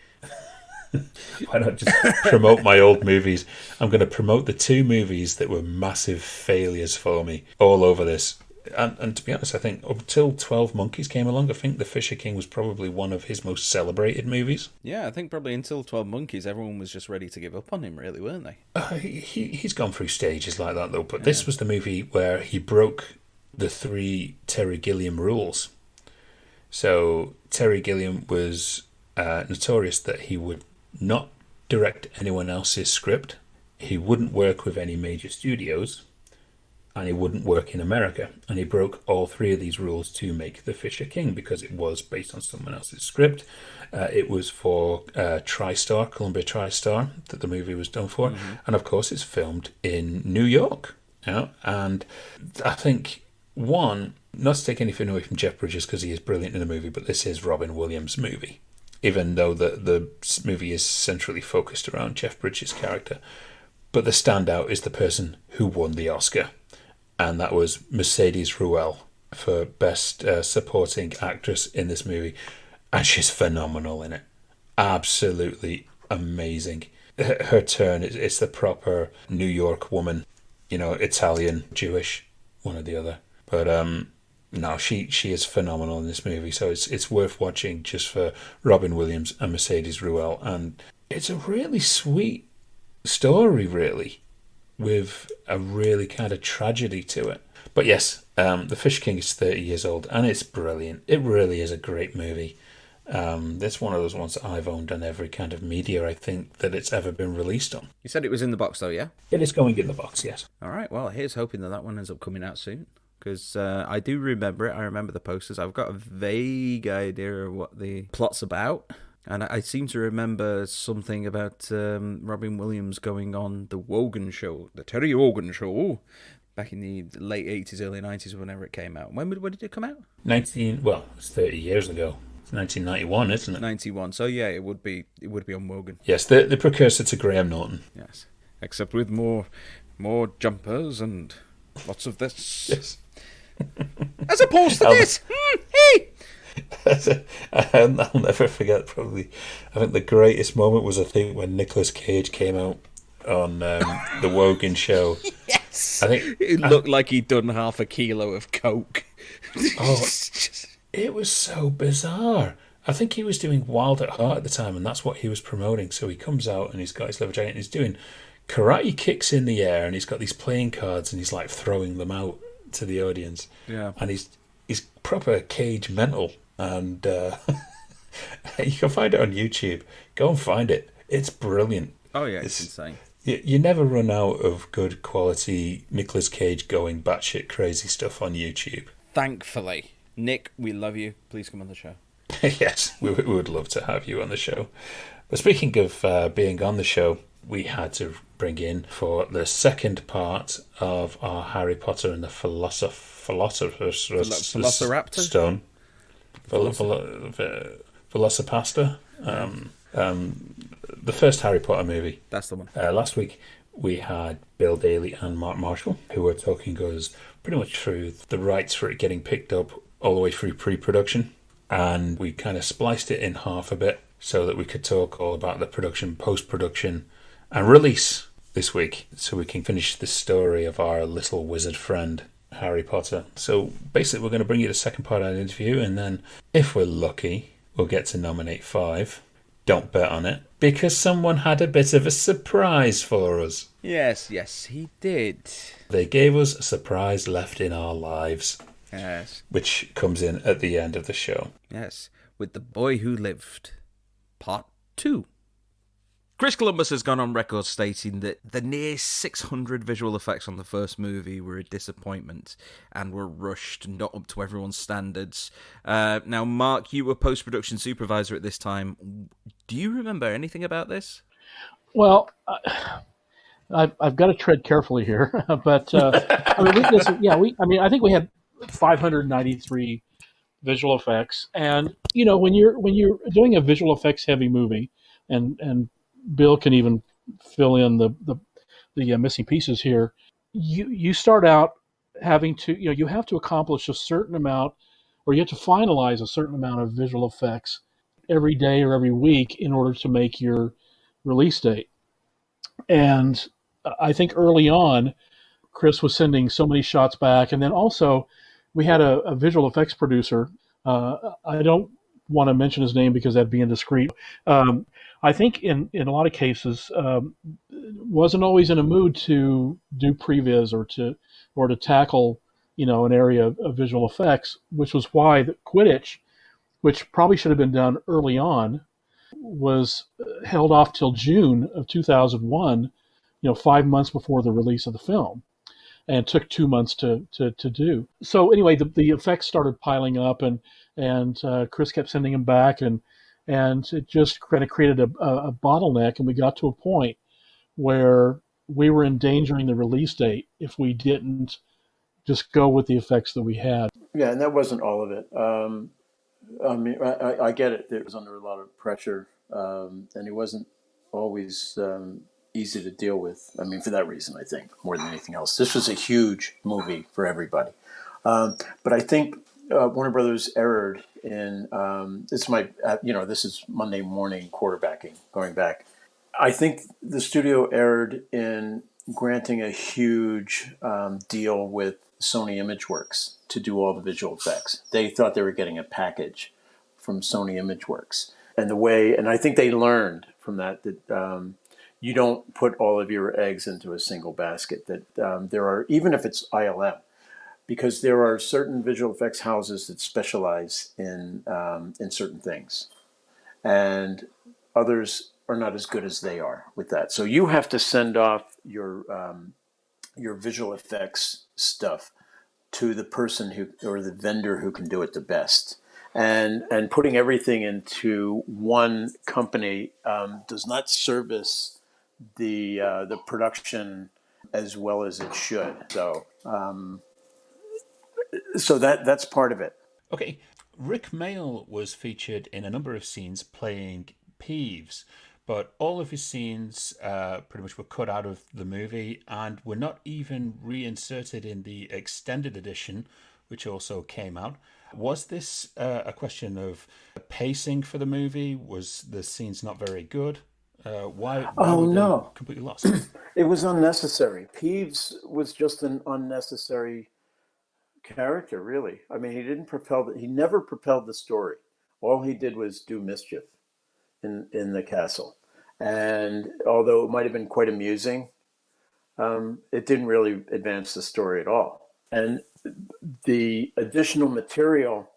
Why not just promote my old movies? I'm going to promote the two movies that were massive failures for me all over this. And to be honest, I think up until 12 Monkeys came along, I think The Fisher King was probably one of his most celebrated movies. Yeah, I think probably until 12 Monkeys, everyone was just ready to give up on him, really, weren't they? He's gone through stages like that, though. But this was the movie where he broke the 3 Terry Gilliam rules. So Terry Gilliam was notorious that he would not direct anyone else's script, he wouldn't work with any major studios, and he wouldn't work in America. And he broke all 3 of these rules to make The Fisher King because it was based on someone else's script. It was for TriStar, Columbia TriStar, that the movie was done for. Mm-hmm. And of course, it's filmed in New York. And I think, one, not to take anything away from Jeff Bridges because he is brilliant in the movie, but this is Robin Williams' movie, even though the movie is centrally focused around Jeff Bridges' character. But the standout is the person who won the Oscar, and that was Mercedes Ruehl for Best Supporting Actress in this movie. And she's phenomenal in it. Absolutely amazing. Her turn, it's the proper New York woman, Italian, Jewish, one or the other. But no, she is phenomenal in this movie. So it's worth watching just for Robin Williams and Mercedes Ruehl. And it's a really sweet story, really, with a really kind of tragedy to it. But yes, The Fisher King is 30 years old, and it's brilliant. It really is a great movie. It's one of those ones that I've owned on every kind of media, I think, that it's ever been released on. You said it was in the box, though, yeah? It is going in the box, yes. All right, well, here's hoping that one ends up coming out soon, because I do remember it. I remember the posters. I've got a vague idea of what the plot's about. And I seem to remember something about Robin Williams going on the Wogan show, the Terry Wogan show, back in the late 80s, early 90s, whenever it came out. When did it come out? It's 30 years ago. It's 1991, isn't it? 91. So yeah, it would be on Wogan. Yes, the precursor to Graham Norton. Yes, except with more jumpers and lots of this. Yes. As opposed to this. Hey. I'll never forget, probably, I think the greatest moment was, when Nicolas Cage came out on the Wogan show. Yes! I think it looked like he'd done half a kilo of coke. Oh, it was so bizarre. I think he was doing Wild at Heart at the time, and that's what he was promoting. So he comes out and he's got his leather jacket and he's doing karate kicks in the air, and he's got these playing cards and he's like throwing them out to the audience. Yeah. And he's proper Cage mental. And you can find it on YouTube. Go and find it. It's brilliant. Oh yeah, it's insane. You never run out of good quality Nicolas Cage going batshit crazy stuff on YouTube. Thankfully. Nick, we love you. Please come on the show. Yes, we would love to have you on the show. But speaking of being on the show, we had to bring in for the second part of our Harry Potter and the Philosopher's Stone. Velocipasta. The first Harry Potter movie. That's the one. Last week we had Bill Daly and Mark Marshall, who were talking us pretty much through the rights for it getting picked up all the way through pre-production, and we kind of spliced it in half a bit so that we could talk all about the production, post-production, and release this week, so we can finish the story of our little wizard friend Harry Potter. So basically we're going to bring you the second part of the interview, and then if we're lucky we'll get to nominate 5. Don't bet on it, because someone had a bit of a surprise for us. Yes, he did. They gave us a surprise left in our lives. Yes. Which comes in at the end of the show. Yes, with The Boy Who Lived, Part 2. Chris Columbus has gone on record stating that the near 600 visual effects on the first movie were a disappointment and were rushed, not up to everyone's standards. Now, Mark, you were post-production supervisor at this time. Do you remember anything about this? Well, I've got to tread carefully here, but I mean, I think we had 593 visual effects, and when you're doing a visual effects heavy movie, and Bill can even fill in the missing pieces here. You start out having to you have to accomplish a certain amount, or you have to finalize a certain amount of visual effects every day or every week in order to make your release date. And I think early on, Chris was sending so many shots back, and then also we had a visual effects producer. I don't want to mention his name because that'd be indiscreet. I think in a lot of cases wasn't always in a mood to do previs or to tackle an area of visual effects, which was why the Quidditch, which probably should have been done early on, was held off till June of 2001. 5 months before the release of the film, and took 2 months to do. So anyway, the effects started piling up, and Chris kept sending them back, and it just kind of created a bottleneck, and we got to a point where we were endangering the release date if we didn't just go with the effects that we had. Yeah, and that wasn't all of it. I mean, I get it. It was under a lot of pressure, and it wasn't always easy to deal with. I mean, for that reason, I think, more than anything else. This was a huge movie for everybody. But I think Warner Brothers erred in, this is Monday morning quarterbacking, going back. I think the studio erred in granting a huge deal with Sony ImageWorks to do all the visual effects. They thought they were getting a package from Sony ImageWorks. And I think they learned from that you don't put all of your eggs into a single basket. That there are, even if it's ILM, because there are certain visual effects houses that specialize in certain things, and others are not as good as they are with that. So you have to send off your visual effects stuff to the person or the vendor who can do it the best. And putting everything into one company does not service the production as well as it should. So that's part of it. Okay, Rick Mayall was featured in a number of scenes playing Peeves, but all of his scenes pretty much were cut out of the movie and were not even reinserted in the extended edition, which also came out. Was this a question of pacing for the movie? Was the scenes not very good? Why were they completely lost? It was unnecessary. Peeves was just an unnecessary character, really. I mean, he never propelled the story. All he did was do mischief in the castle. And although it might have been quite amusing, it didn't really advance the story at all. And the additional material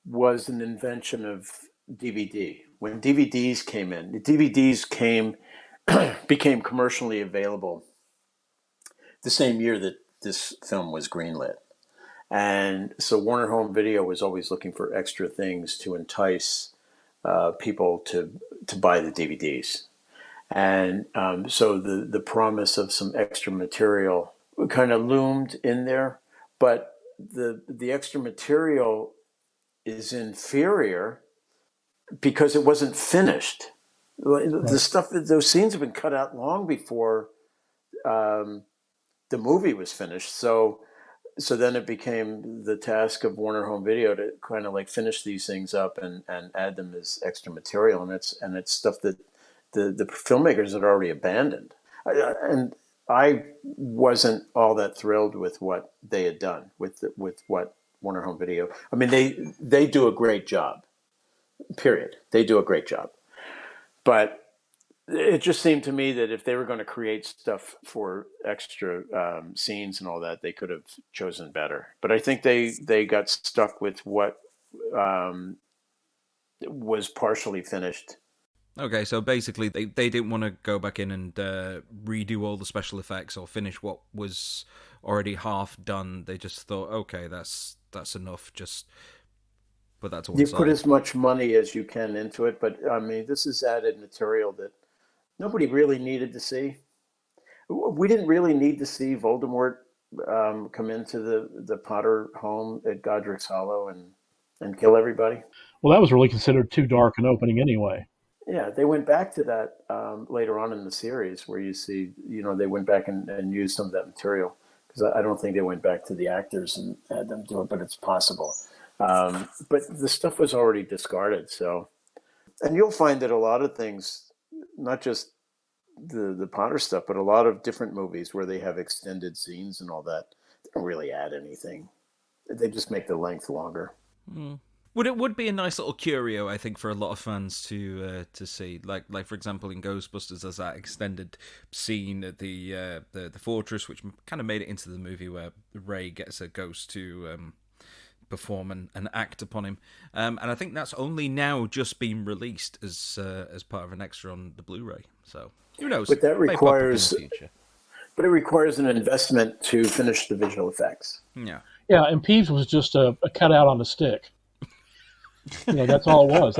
was an invention of DVD. When DVDs came in, became commercially available the same year that this film was greenlit. And so Warner Home Video was always looking for extra things to entice people to buy the DVDs. And so the promise of some extra material kind of loomed in there. But the extra material is inferior because it wasn't finished. The stuff, those scenes have been cut out long before the movie was finished. So then it became the task of Warner Home Video to kind of like finish these things up and add them as extra material. And it's stuff that the filmmakers had already abandoned. And I wasn't all that thrilled with what they had done with what Warner Home Video. I mean, they do a great job. Period. They do a great job. But it just seemed to me that if they were going to create stuff for extra scenes and all that, they could have chosen better. But I think they got stuck with what was partially finished. Okay, so basically they didn't want to go back in and redo all the special effects or finish what was already half done. They just thought, okay, that's enough. Just put that to one You put side. as much money as you can into it, but I mean, this is added material that nobody really needed to see. We didn't really need to see Voldemort come into the Potter home at Godric's Hollow and kill everybody. Well, that was really considered too dark an opening anyway. Yeah, they went back to that later on in the series where you see, they went back and used some of that material because I don't think they went back to the actors and had them do it, but it's possible. But the stuff was already discarded. So, and you'll find that a lot of things, not just the Potter stuff, but a lot of different movies where they have extended scenes and all that, they don't really add anything. They just make the length longer. Would be a nice little curio, I think, for a lot of fans to see. Like for example, in Ghostbusters, there's that extended scene at the fortress, which kind of made it into the movie where Ray gets a ghost to perform and act upon him. And I think that's only now just been released as part of an extra on the Blu-ray. So who knows? But that May pop up in the requires, future. but it requires an investment to finish the visual effects. Yeah. Yeah, and Peeves was just a cutout on a stick. That's all it was.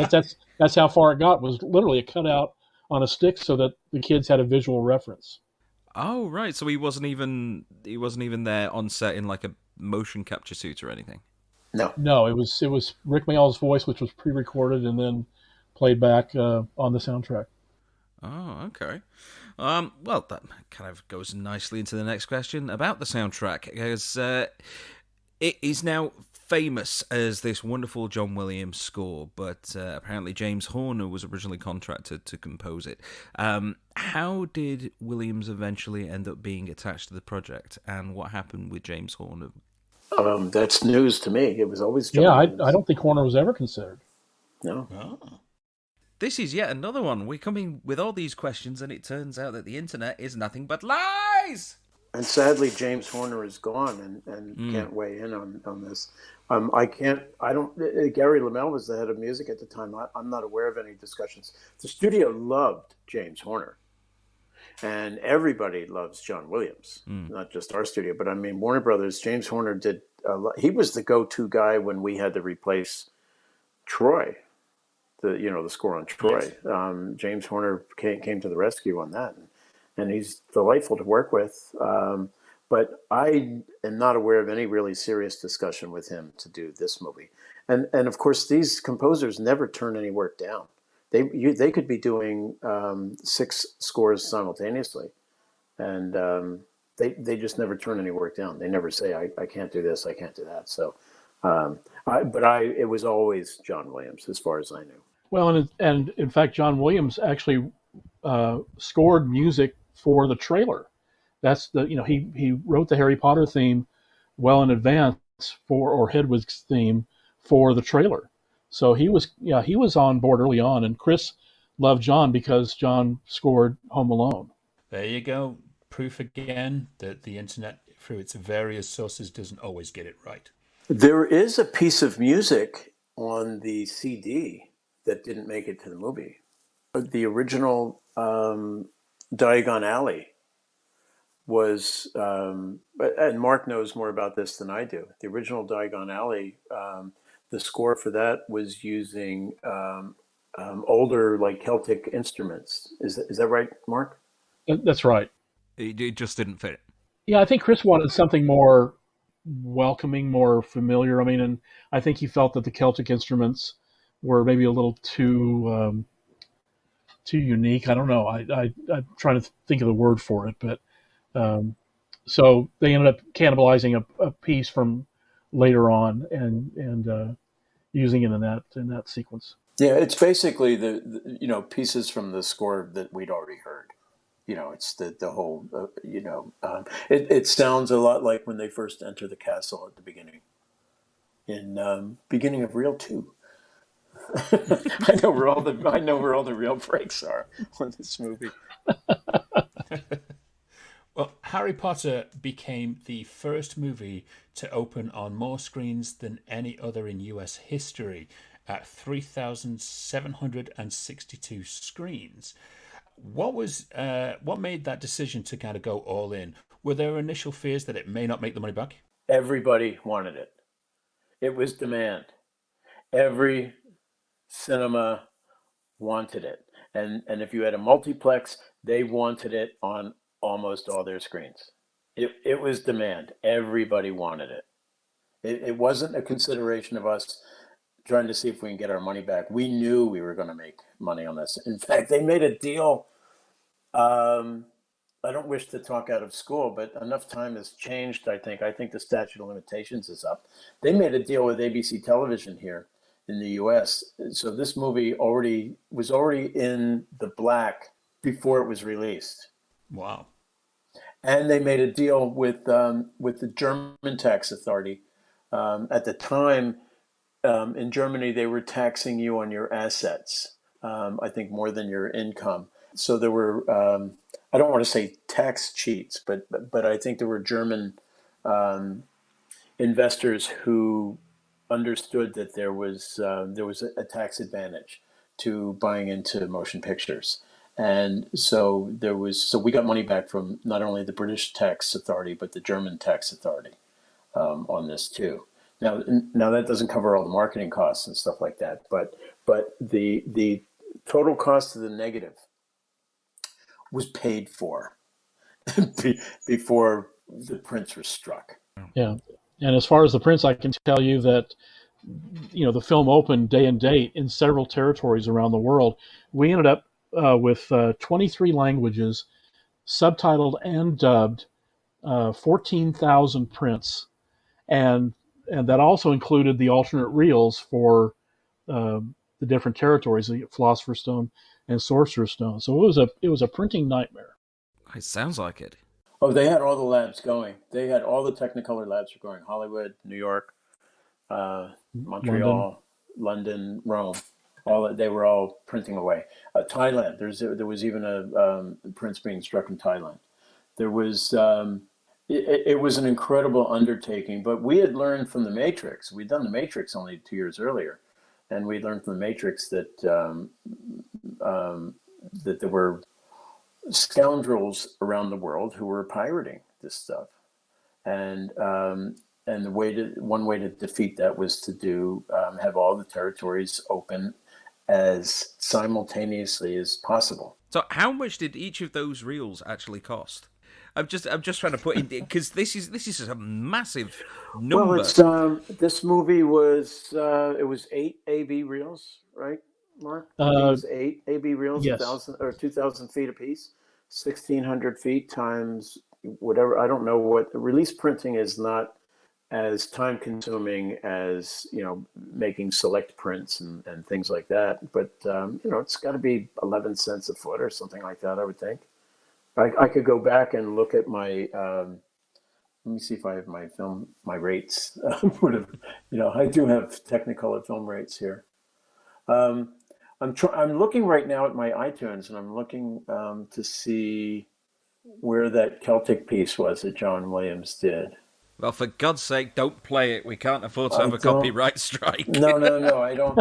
That's how far it got. Was literally a cutout on a stick so that the kids had a visual reference. Oh right, so he wasn't even there on set in like a motion capture suit or anything. No, it was Rick Mayall's voice, which was pre-recorded and then played back on the soundtrack. Oh, okay. Well, that kind of goes nicely into the next question about the soundtrack, because it is now famous as this wonderful John Williams score, but apparently James Horner was originally contracted to compose it. How did Williams eventually end up being attached to the project, and what happened with James Horner? That's news to me. It was always John Yeah, Williams. I don't think Horner was ever considered. No. Oh. This is yet another one. We're coming with all these questions, and it turns out that the internet is nothing but lies! And sadly, James Horner is gone and can't weigh in on this. Gary Lamel was the head of music at the time. I'm not aware of any discussions. The studio loved James Horner. And everybody loves John Williams, not just our studio. But I mean, Warner Brothers, James Horner did a lot. He was the go-to guy when we had to replace Troy, the score on Troy. Yes. James Horner came to the rescue on that. And he's delightful to work with. But I am not aware of any really serious discussion with him to do this movie. And of course, these composers never turn any work down. They could be doing 6 scores simultaneously, and they just never turn any work down. They never say, I can't do this, I can't do that. So, it was always John Williams as far as I knew. Well, and in fact, John Williams actually scored music for the trailer. That's he wrote the Harry Potter theme well in advance or Hedwig's theme for the trailer. So he was on board early on, and Chris loved John because John scored Home Alone. There you go. Proof again that the internet, through its various sources, doesn't always get it right. There is a piece of music on the CD that didn't make it to the movie. The original Diagon Alley was, and Mark knows more about this than I do. The original Diagon Alley, the score for that was using older, like Celtic instruments. Is that right, Mark? That's right. It just didn't fit. Yeah, I think Chris wanted something more welcoming, more familiar. I mean, and I think he felt that the Celtic instruments were maybe a little too unique. I don't know. I'm trying to think of the word for it, but so they ended up cannibalizing a piece from later on and using it in that sequence. Yeah, it's basically the pieces from the score that we'd already heard. It's the whole. It sounds a lot like when they first enter the castle at the beginning. In beginning of Reel 2. I know where all the real breaks are on this movie. Well, Harry Potter became the first movie to open on more screens than any other in US history. at 3,762 screens. What made that decision to kind of go all in? Were there initial fears that it may not make the money back? Everybody wanted it. It was demand. Every cinema wanted it. And if you had a multiplex, they wanted it on almost all their screens. It was demand. Everybody wanted it. It wasn't a consideration of us trying to see if we can get our money back. We knew we were going to make money on this. In fact, they made a deal. I don't wish to talk out of school, but enough time has changed, I think. I think the statute of limitations is up. They made a deal with ABC Television here in the US. So this movie was already in the black before it was released. Wow. And they made a deal with the German tax authority. At the time, in Germany, they were taxing you on your assets, I think more than your income. So there were, I don't want to say tax cheats, but I think there were German investors who understood that there was a tax advantage to buying into motion pictures. And so we got money back from not only the British tax authority, but the German tax authority on this too. Now that doesn't cover all the marketing costs and stuff like that, but the total cost of the negative was paid for before the prints were struck. Yeah. And as far as the prints, I can tell you that, the film opened day and date in several territories around the world. We ended up with 23 languages, subtitled and dubbed, 14,000 prints. And that also included the alternate reels for the different territories, the Philosopher's Stone and Sorcerer's Stone. So it was a printing nightmare. It sounds like it. Oh, they had all the labs going. They had all the Technicolor labs were going. Hollywood, New York, Montreal, London, Rome. They were all printing away. Thailand. There was even a prints being struck in Thailand. There was. It was an incredible undertaking, but we had learned from The Matrix. We'd done The Matrix only 2 years earlier, and we learned from The Matrix that that there were scoundrels around the world who were pirating this stuff, and one way to defeat that was to have all the territories open as simultaneously as possible. So, how much did each of those reels actually cost? I'm just trying to put in, because this is a massive number. Well, it's this movie was it was 8 AB reels, right, Mark? I think it was 8 AB reels, Yes. 1,000 or 2,000 feet apiece, 1,600 feet times whatever. I don't know what release printing is. Not as time consuming as making select prints and things like that. But it's got to be 11 cents a foot or something like that, I would think. I could go back and look at my. Let me see if I have my rates. I do have Technicolor film rates here. I'm looking right now at my iTunes, and I'm looking to see where that Celtic piece was that John Williams did. Well, for God's sake, don't play it. We can't afford to have a copyright strike. No, I don't.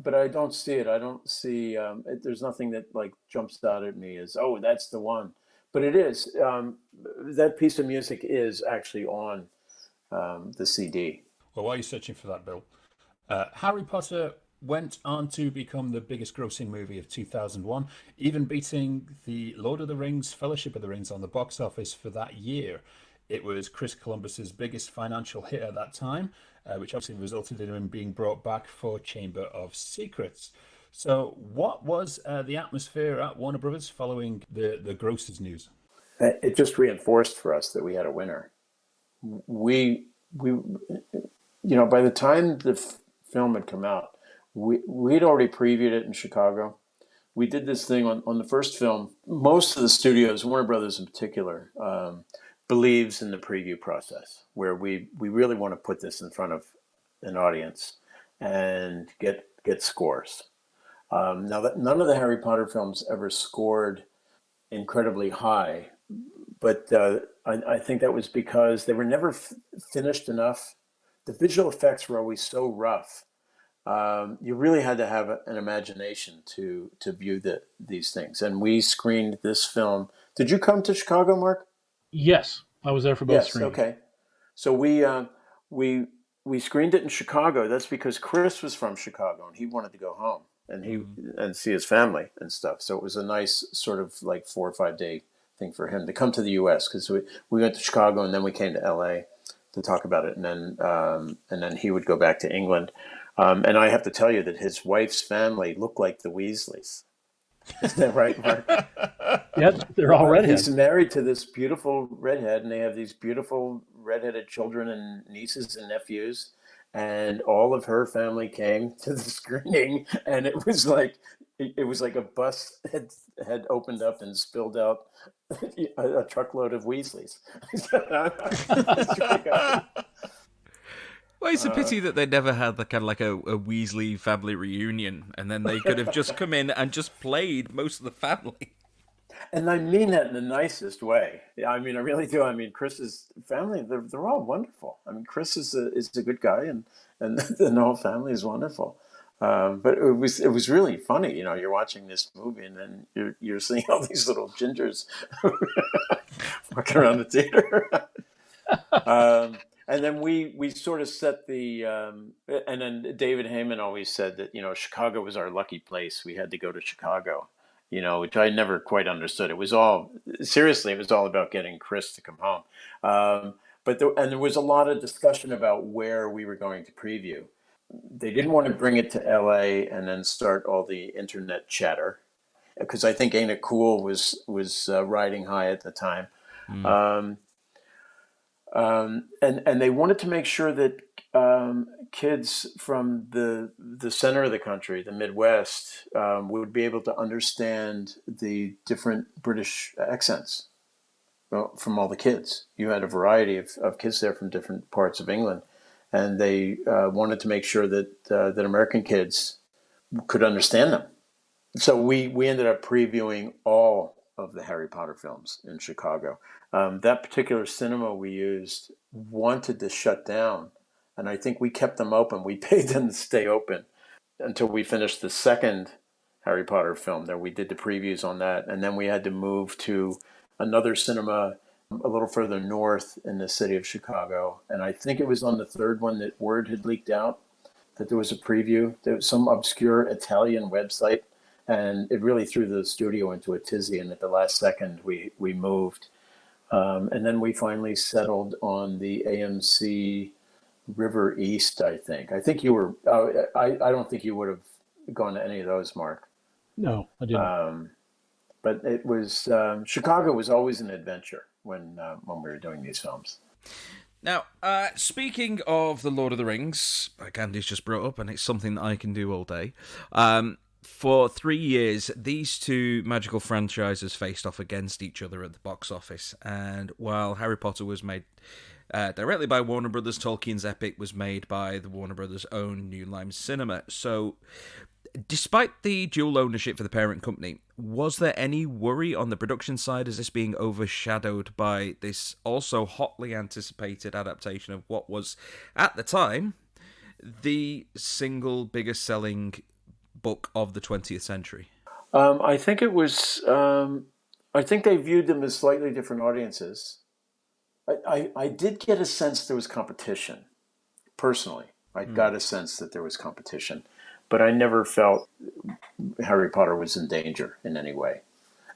But I don't see it. I don't see. There's nothing that jumps out at me as, oh, that's the one. But it is. That piece of music is actually on the CD. Well, while you're searching for that, Bill, Harry Potter went on to become the biggest grossing movie of 2001, even beating the Lord of the Rings, Fellowship of the Rings on the box office for that year. It was Chris Columbus's biggest financial hit at that time, which obviously resulted in him being brought back for Chamber of Secrets. So what was the atmosphere at Warner Brothers following the grosses news? It just reinforced for us that we had a winner. We by the time the film had come out, we'd already previewed it in Chicago. We did this thing on the first film. Most of the studios, Warner Brothers in particular, believes in the preview process, where we really want to put this in front of an audience and get scores. Now, that none of the Harry Potter films ever scored incredibly high, but I think that was because they were never finished enough. The visual effects were always so rough you really had to have an imagination to view these things. And we screened this film. Did you come to Chicago, Mark? Yes, I was there for both Yes. screenings. Okay. So we we screened it in Chicago. That's because Chris was from Chicago and he wanted to go home and and see his family and stuff. So it was a nice sort of like 4 or 5 day thing for him to come to the U.S. because we went to Chicago and then we came to L.A. to talk about it, and then he would go back to England. And I have to tell you that his wife's family looked like the Weasleys. Is that right, Mark? Yes, they're all redheads. He's married to this beautiful redhead, and they have these beautiful redheaded children and nieces and nephews. And all of her family came to the screening, and it was like a bus had opened up and spilled out a truckload of Weasleys. Well, it's a pity that they never had the kind of like a Weasley family reunion, and then they could have just come in and just played most of the family. And I mean that in the nicest way. I mean, I really do. I mean, Chris's family, they're all wonderful. I mean, Chris is a good guy, and the whole family is wonderful. But it was really funny. You know, you're watching this movie, and then you're seeing all these little gingers walking around the theater. And then we sort of set the and then David Heyman always said that, you know, Chicago was our lucky place. We had to go to Chicago, you know, which I never quite understood. It was all about getting Chris to come home. But there was a lot of discussion about where we were going to preview. They didn't want to bring it to LA and then start all the internet chatter, because I think Ain't It Cool was riding high at the time. And they wanted to make sure that kids from the center of the country, the Midwest, would be able to understand the different British accents from all the kids. You had a variety of kids there from different parts of England, and they wanted to make sure that American kids could understand them. So we ended up previewing all of the Harry Potter films in Chicago. That particular cinema we used wanted to shut down, and I think we kept them open. We paid them to stay open until we finished the second Harry Potter film. There we did the previews on that, and then we had to move to another cinema a little further north in the city of Chicago. And I think it was on the third one that word had leaked out that there was a preview. There was some obscure Italian website, and it really threw the studio into a tizzy. And at the last second, we moved. And then we finally settled on the AMC River East, I think. I think you were, I don't think you would have gone to any of those, Mark. No, I didn't. But it was, Chicago was always an adventure when we were doing these films. Now, speaking of The Lord of the Rings, like Andy's just brought up, and it's something that I can do all day. For 3 years, these two magical franchises faced off against each other at the box office. And while Harry Potter was made directly by Warner Brothers, Tolkien's epic was made by the Warner Brothers' own New Line Cinema. So, despite the dual ownership for the parent company, was there any worry on the production side as this being overshadowed by this also hotly anticipated adaptation of what was, at the time, the single biggest selling book of the 20th century? I think it was, I think they viewed them as slightly different audiences. I did get a sense there was competition, personally. I got a sense that there was competition, but I never felt Harry Potter was in danger in any way.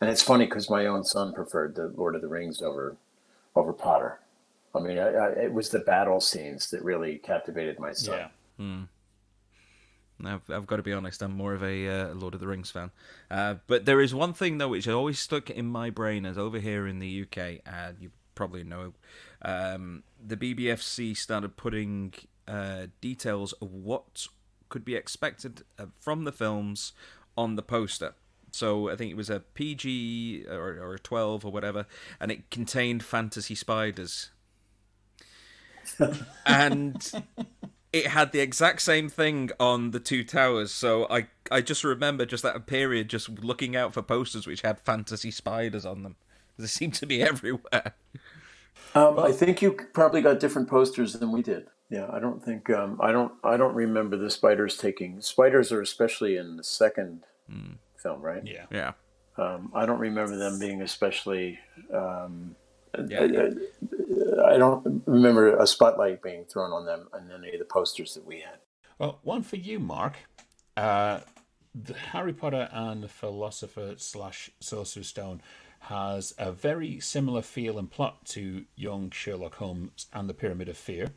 And it's funny because my own son preferred the Lord of the Rings over Potter. I mean, it was the battle scenes that really captivated my son. Yeah. I've got to be honest, I'm more of a Lord of the Rings fan. But there is one thing, though, which always stuck in my brain as over here in the UK, and you probably know, the BBFC started putting details of what could be expected from the films on the poster. So I think it was a PG or a 12 or whatever, and it contained fantasy spiders. And it had the exact same thing on the Two Towers. So I just remember just that period just looking out for posters which had fantasy spiders on them. They seem to be everywhere. I think you probably got different posters than we did. Yeah, I don't think I don't remember the spiders taking spiders are especially in the second film, right? Yeah. Yeah. I don't remember them being especially. Yeah. I don't remember a spotlight being thrown on them in any of the posters that we had. Well, one for you, Mark. The Harry Potter and the Philosopher slash Sorcerer's Stone has a very similar feel and plot to Young Sherlock Holmes and the Pyramid of Fear,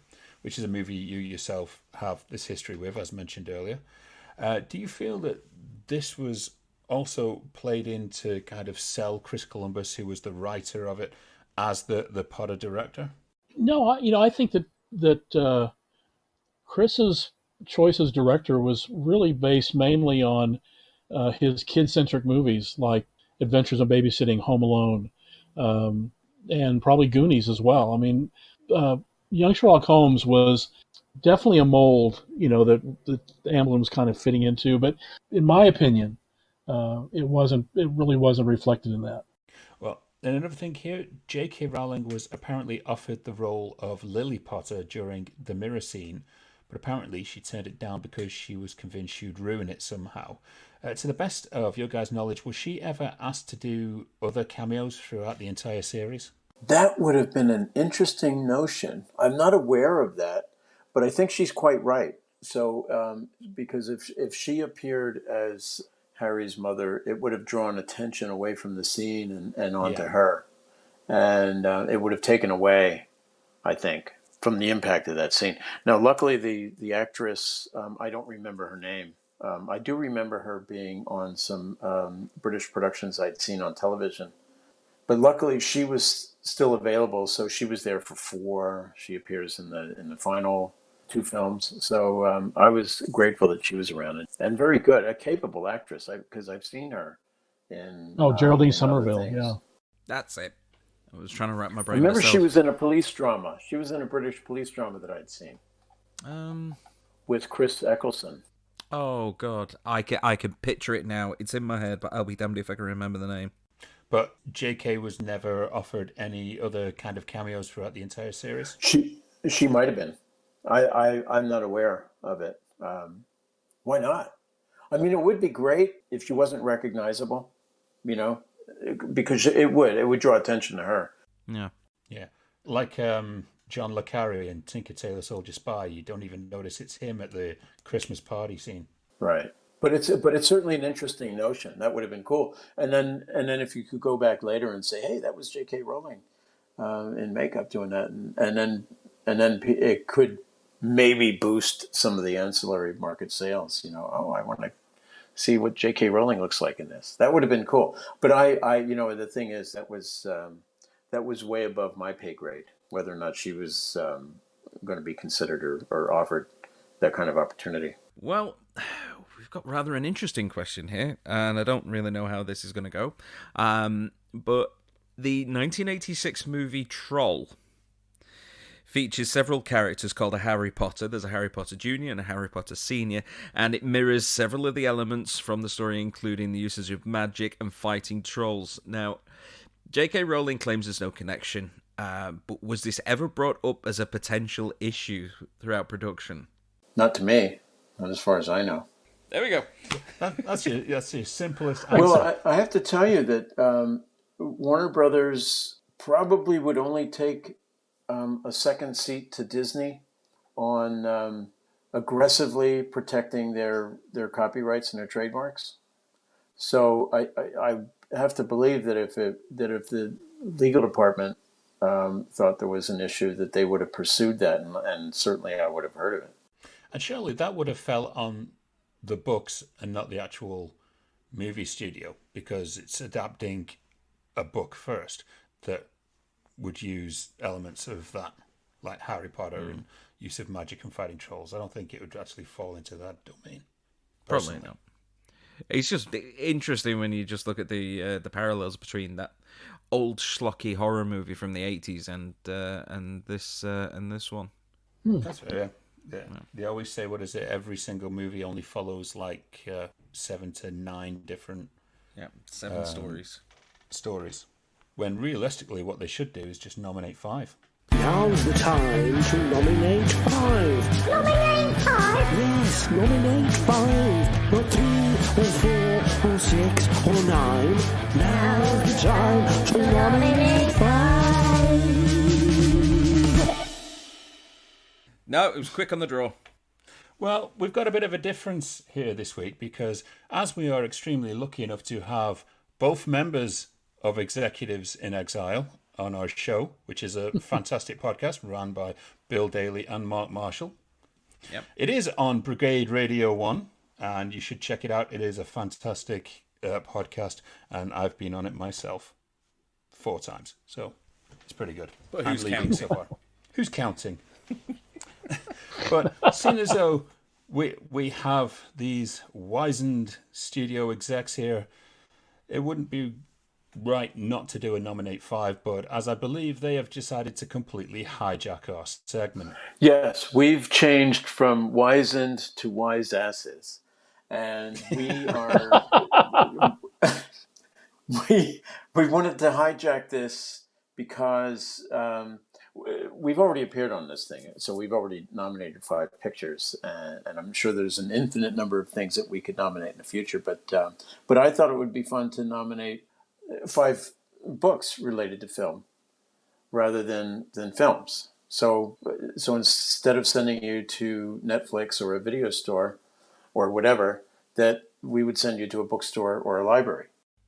which is a movie you yourself have this history with, as mentioned earlier. Do you feel that this was also played in to kind of sell Chris Columbus, who was the writer of it, as the Potter director? No, I think that Chris's choice as director was really based mainly on his kid-centric movies like Adventures in Babysitting, Home Alone, um, and probably Goonies as well. I mean, uh, Young Sherlock Holmes was definitely a mold, that the Amblin was kind of fitting into. But in my opinion, it wasn't. It really wasn't reflected in that. Well, and another thing here, J.K. Rowling was apparently offered the role of Lily Potter during the mirror scene, but apparently she turned it down because she was convinced she'd ruin it somehow. To the best of your guys' knowledge, was she ever asked to do other cameos throughout the entire series? That would have been an interesting notion. I'm not aware of that, but I think she's quite right. So, because if she appeared as Harry's mother, it would have drawn attention away from the scene and onto Yeah. her, and it would have taken away, I think, from the impact of that scene. Now, luckily, the actress, I don't remember her name. I do remember her being on some British productions I'd seen on television. But luckily, she was still available, so she was there for four. She appears in the final two films. So I was grateful that she was around and very good, a capable actress. Because I've seen her Oh, Geraldine in other Somerville, yeah. things. That's it. I was trying to wrap my I brain remember she myself. was in a police drama. She was in a British police drama that I'd seen Um. with Chris Eccleston. Oh God, I can picture it now. It's in my head, but I'll be damned if I can remember the name. But J.K. was never offered any other kind of cameos throughout the entire series? She might have been. I'm not aware of it. Why not? I mean, it would be great if she wasn't recognizable, you know, because it would draw attention to her. Yeah. Yeah. Like John le Carre in Tinker Tailor Soldier Spy, you don't even notice it's him at the Christmas party scene. Right. But it's certainly an interesting notion. That would have been cool. And then if you could go back later and say, hey, that was J.K. Rowling in makeup doing that, and then it could maybe boost some of the ancillary market sales. Oh, I want to see what J.K. Rowling looks like in this. That would have been cool. But the thing is that was way above my pay grade, whether or not she was going to be considered or offered that kind of opportunity. Well, we've got rather an interesting question here, and I don't really know how this is going to go. But the 1986 movie Troll features several characters called a Harry Potter. There's a Harry Potter Jr. and a Harry Potter Senior, and it mirrors several of the elements from the story, including the usage of magic and fighting trolls. Now, J.K. Rowling claims there's no connection, but was this ever brought up as a potential issue throughout production? Not to me, not as far as I know. There we go. That's your simplest answer. Well, I have to tell you that Warner Brothers probably would only take a second seat to Disney on aggressively protecting their copyrights and their trademarks. So I have to believe that if the legal department thought there was an issue, that they would have pursued that, and certainly I would have heard of it. And surely that would have fell on the books and not the actual movie studio, because it's adapting a book first that would use elements of that, like Harry Potter and use of magic and fighting trolls. I don't think it would actually fall into that domain. Probably personally. not. It's just interesting when you just look at the parallels between that old schlocky horror movie from the 80s and this one. That's fair. Yeah. They always say, what is it? Every single movie only follows like 7 to 9 different 7 stories. stories. When realistically, what they should do is just nominate 5. Now's the time to nominate 5. Nominate 5? Yes, nominate 5. Not 3 or 4 or 6 or 9. Now's the time to nominate 5. No, it was quick on the draw. Well, we've got a bit of a difference here this week because as we are extremely lucky enough to have both members of Executives in Exile on our show, which is a fantastic podcast run by Bill Daly and Mark Marshall. Yep. It is on Brigade Radio 1, and you should check it out. It is a fantastic podcast, and I've been on it myself 4 times, so it's pretty good. But I'm who's leading counting? so far. Who's counting? But seeing as though we have these wizened studio execs here, it wouldn't be right not to do a nominate 5, but as I believe they have decided to completely hijack our segment. Yes, we've changed from wizened to wise asses. And we are we wanted to hijack this because we've already appeared on this thing. So we've already nominated 5 pictures, and I'm sure there's an infinite number of things that we could nominate in the future. But I thought it would be fun to nominate 5 books related to film rather than films. So instead of sending you to Netflix or a video store or whatever, that we would send you to a bookstore or a library.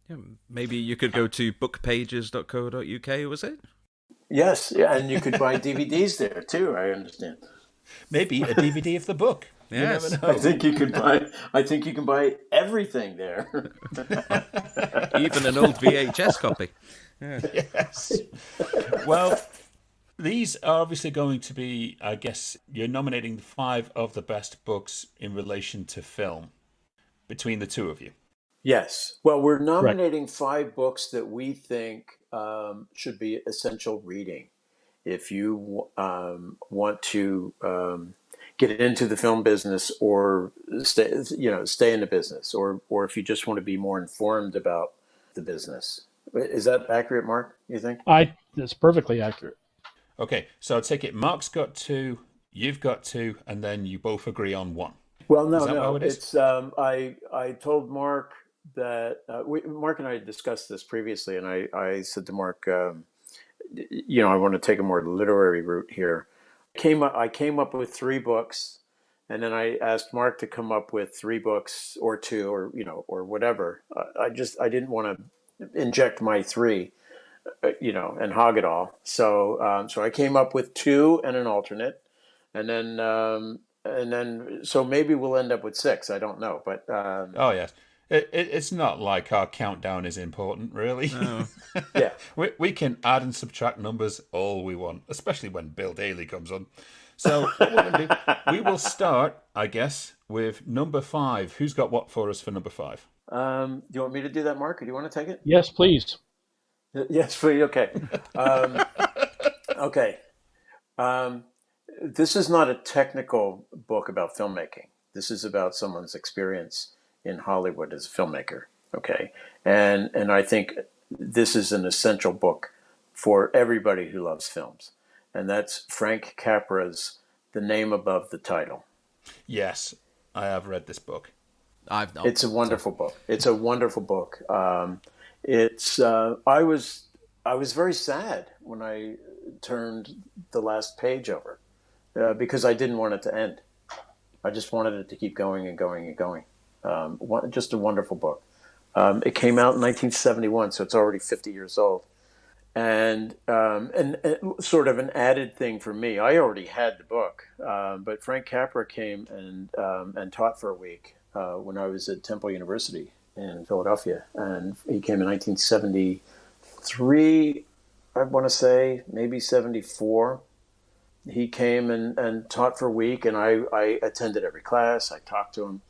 Yeah, maybe you could go to bookpages.co.uk, was it? Yes, yeah, and you could buy DVDs there too, I understand. Maybe a DVD of the book. Yes. You never know. I think you can buy everything there. Even an old VHS copy. Yes. Well, these are obviously going to be, I guess, you're nominating 5 of the best books in relation to film between the 2 of you. Yes. Well, we're nominating 5 books that we think should be essential reading. If you want to get into the film business or stay in the business, or if you just want to be more informed about the business. Is that accurate, Mark, you think? That's perfectly accurate. Okay, so I take it Mark's got 2, you've got 2, and then you both agree on 1. Well, Is that how it is? It's I told Mark that Mark and I had discussed this previously, and I said to Mark, I want to take a more literary route here. I came up with 3 books, and then I asked Mark to come up with 3 books or 2 or whatever. I didn't want to inject my 3, and hog it all. So I came up with 2 and an alternate, and then so maybe we'll end up with 6. I don't know, but Oh, yes. It's not like our countdown is important, really. No. yeah. We can add and subtract numbers all we want, especially when Bill Daly comes on. So what we're going to do, we will start, I guess, with number 5. Who's got what for us for number 5? Do you want me to do that, Mark, or do you want to take it? Yes, please. Yes, please. Okay. Okay. This is not a technical book about filmmaking. This is about someone's experience in Hollywood as a filmmaker. Okay. And I think this is an essential book for everybody who loves films. And that's Frank Capra's The Name Above the Title. Yes, I have read this book. I've not. It's a wonderful book. It's a wonderful book. I was very sad when I turned the last page over because I didn't want it to end. I just wanted it to keep going and going and going. Just a wonderful book. It came out in 1971, so it's already 50 years old. And sort of an added thing for me, I already had the book, but Frank Capra came and taught for a week when I was at Temple University in Philadelphia, and he came in 1973, I want to say, maybe 74. He came and taught for a week, and I attended every class. I talked to him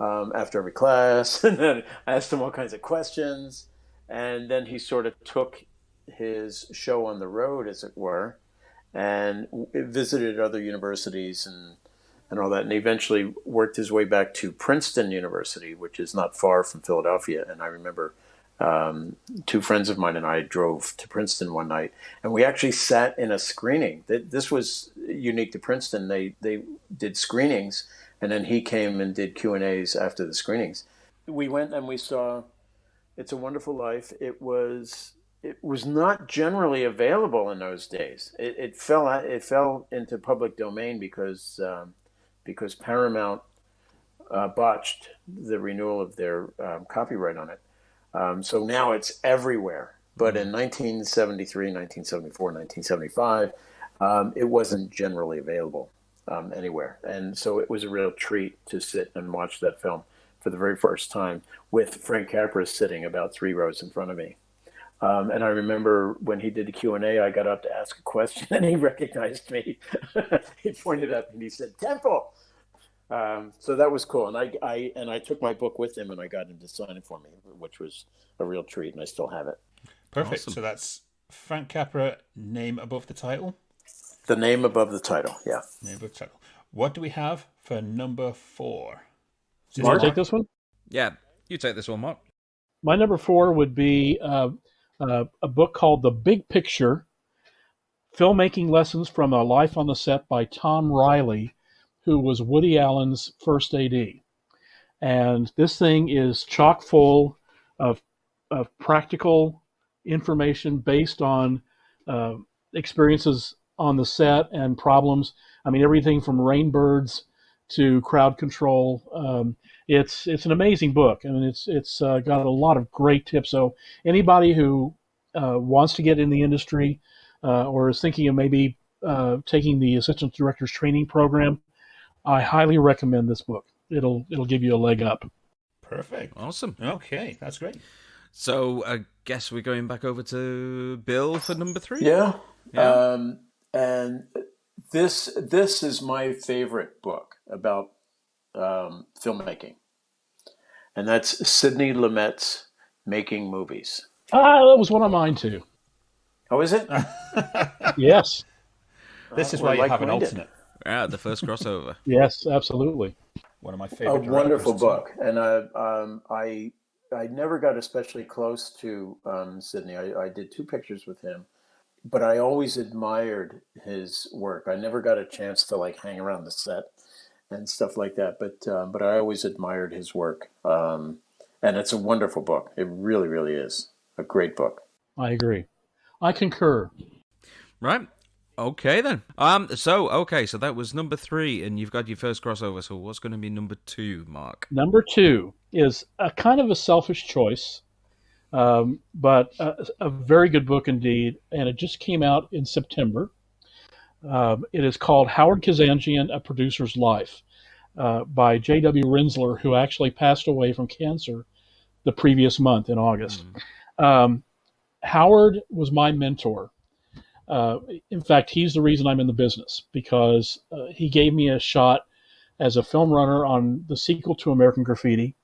after every class, and then I asked him all kinds of questions, and then he sort of took his show on the road, as it were, and visited other universities and all that, and eventually worked his way back to Princeton University, which is not far from Philadelphia. And I remember Two friends of mine and I drove to Princeton one night, and we actually sat in a screening. This was unique to Princeton. They did screenings, and then he came and did Q&As after the screenings. We went and we saw It's a Wonderful Life. It was not generally available in those days. It fell into public domain because Paramount botched the renewal of their copyright on it. So now it's everywhere. But in 1973, 1974, 1975, it wasn't generally available anywhere. And so it was a real treat to sit and watch that film for the very first time with Frank Capra sitting about 3 rows in front of me. And I remember when he did the Q&A, I got up to ask a question and he recognized me. He pointed up and he said, "Temple." So that was cool, and I took my book with him, and I got him to sign it for me, which was a real treat, and I still have it. Perfect. Awesome. So that's Frank Capra, name above the title. The name above the title, yeah. Name above the title. What do we have for number 4? You want to take this one? Yeah, you take this one, Mark. My number 4 would be a book called The Big Picture, Filmmaking Lessons from a Life on the Set by Tom Riley, who was Woody Allen's first AD. And this thing is chock full of practical information based on experiences on the set and problems. I mean, everything from rainbirds to crowd control. It's an amazing book. I mean, it's got a lot of great tips. So anybody who wants to get in the industry or is thinking of maybe taking the assistant director's training program, I highly recommend this book. It'll give you a leg up. Perfect. Awesome. Okay, that's great. So I guess we're going back over to Bill for number 3. Yeah. Yeah. And this is my favorite book about filmmaking, and that's Sidney Lumet's Making Movies. That was one of mine too. Oh, is it? Yes. This is why you have an alternate. Yeah, the first crossover. Yes, absolutely. One of my A favorite. wonderful directors, too. book, and I never got especially close to Sidney. I did 2 pictures with him, but I always admired his work. I never got a chance to like hang around the set and stuff like that, but I always admired his work. And it's a wonderful book. It really, really is a great book. I agree. I concur. Right. Okay, then. So that was number 3, and you've got your first crossover. So what's going to be number 2, Mark? Number 2 is a kind of a selfish choice, but a very good book indeed, and it just came out in September. It is called Howard Kazanjian, A Producer's Life, by J.W. Rinsler, who actually passed away from cancer the previous month in August. Howard was my mentor. In fact, he's the reason I'm in the business, because he gave me a shot as a film runner on the sequel to American Graffiti,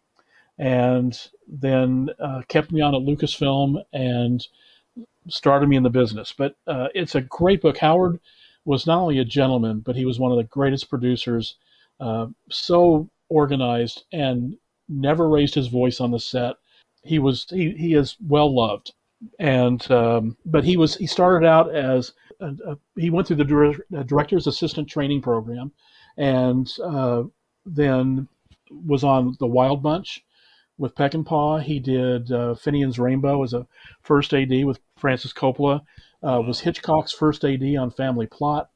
and then kept me on at Lucasfilm and started me in the business. But it's a great book. Howard was not only a gentleman, but he was one of the greatest producers, so organized and never raised his voice on the set. He is well loved. And but he started out as he went through the director's assistant training program, and then was on The Wild Bunch with Peckinpah. He did Finian's Rainbow as a first AD with Francis Coppola. Was Hitchcock's first AD on Family Plot,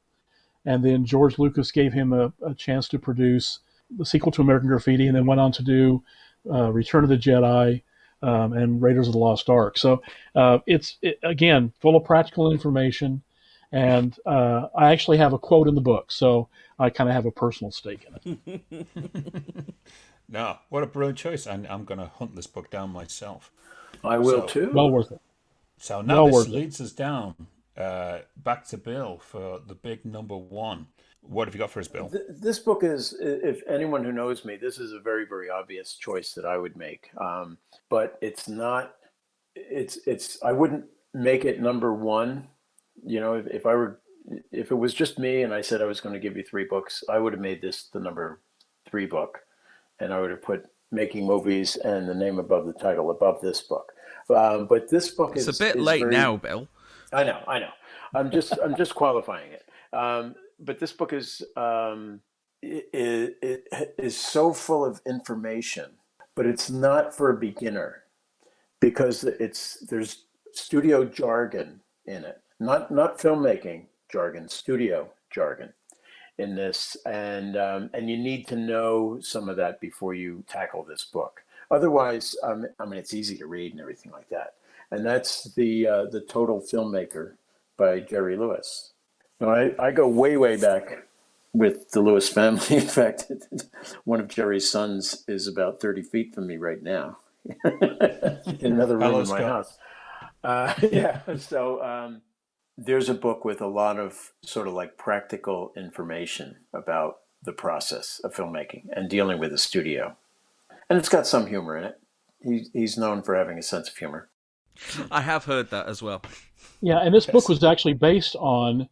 and then George Lucas gave him a chance to produce the sequel to American Graffiti, and then went on to do Return of the Jedi. And Raiders of the Lost Ark. So it's again full of practical information, and I actually have a quote in the book, so I kind of have a personal stake in it. No, what a brilliant choice, and I'm going to hunt this book down myself. I will too. Well worth it. So now Well this worth it. leads us down back to Bill for the big number 1. What have you got for us, Bill? This book is, if anyone who knows me, this is a very, very obvious choice that I would make. But it's not. I wouldn't make it number 1. You know, if it was just me and I said I was going to give you 3 books, I would have made this the number 3 book, and I would have put making movies and the name above the title above this book. But this book It's is a bit late very, now, Bill. I know. I'm just qualifying it. But this book it is so full of information, but it's not for a beginner because there's studio jargon in it, not filmmaking jargon, studio jargon in this, and you need to know some of that before you tackle this book. Otherwise, I mean, it's easy to read and everything like that. And that's the Total Filmmaker by Jerry Lewis. Now, I go way back with the Lewis family. In fact, one of Jerry's sons is about 30 feet from me right now in another room in my house. Yeah. So there's a book with a lot of sort of like practical information about the process of filmmaking and dealing with a studio. And it's got some humor in it. He's known for having a sense of humor. I have heard that as well. Yeah, and this book was actually based on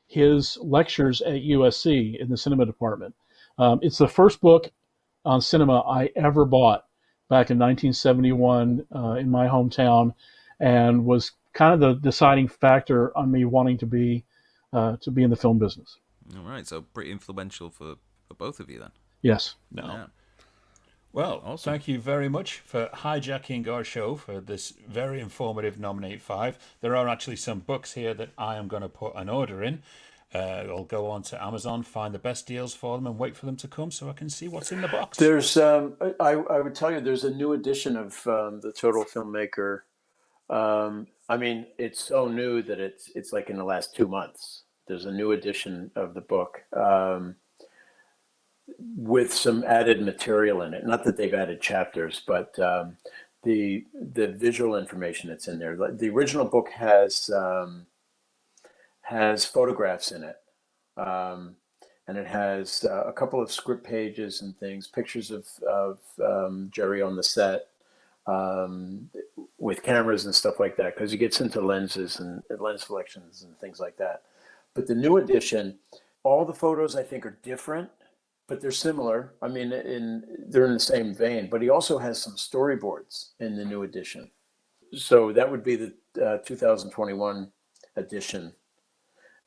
his lectures at USC in the cinema department. It's the first book on cinema I ever bought back in 1971 in my hometown, and was kind of the deciding factor on me wanting to be in the film business. All right, so pretty influential for both of you then. Yes. No. Yeah. Well, Awesome. Thank you very much for hijacking our show for this very informative Nominate 5. There are actually some books here that I am going to put an order in. I'll go on to Amazon, find the best deals for them, and wait for them to come so I can see what's in the box. There's, I would tell you, there's a new edition of the Total Filmmaker. I mean, it's so new that it's like in the last 2 months. There's a new edition of the book. With some added material in it. Not that they've added chapters, but the visual information that's in there. The original book has photographs in it, and it has a couple of script pages and things, pictures of Jerry on the set with cameras and stuff like that, because he gets into lenses and lens selections and things like that. But the new edition, all the photos I think are different, but they're similar. I mean, they're in the same vein. But he also has some storyboards in the new edition. So that would be the 2021 edition.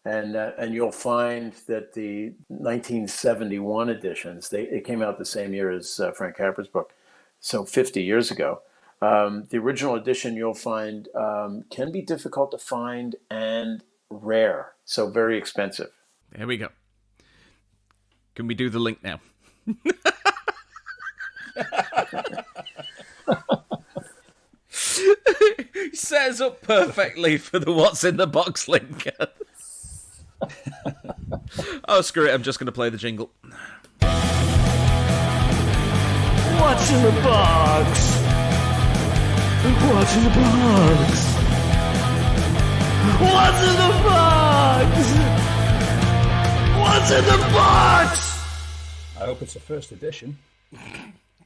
And you'll find that the 1971 editions, it came out the same year as Frank Capra's book, so 50 years ago. The original edition you'll find can be difficult to find and rare, so very expensive. There we go. Can we do the link now? He set us up perfectly for the what's in the box link. Oh, screw it. I'm just going to play the jingle. What's in the box? What's in the box? What's in the box? What's in the box? I hope it's a first edition.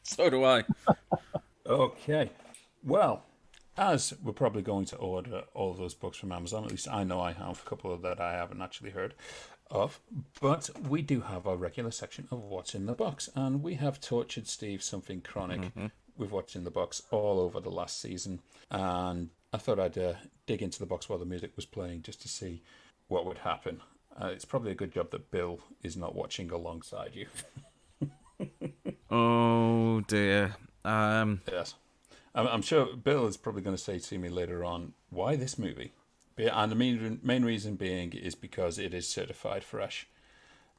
So do I. Okay. Well, as we're probably going to order all those books from Amazon, at least I know I have a couple that I haven't actually heard of, but we do have our regular section of What's in the Box, and we have tortured Steve something chronic with What's in the Box all over the last season, and I thought I'd dig into the box while the music was playing just to see what would happen. It's probably a good job that Bill is not watching alongside you. Oh, dear. Yes. I'm sure Bill is probably going to say to me later on, why this movie? And the main reason being is because it is certified fresh.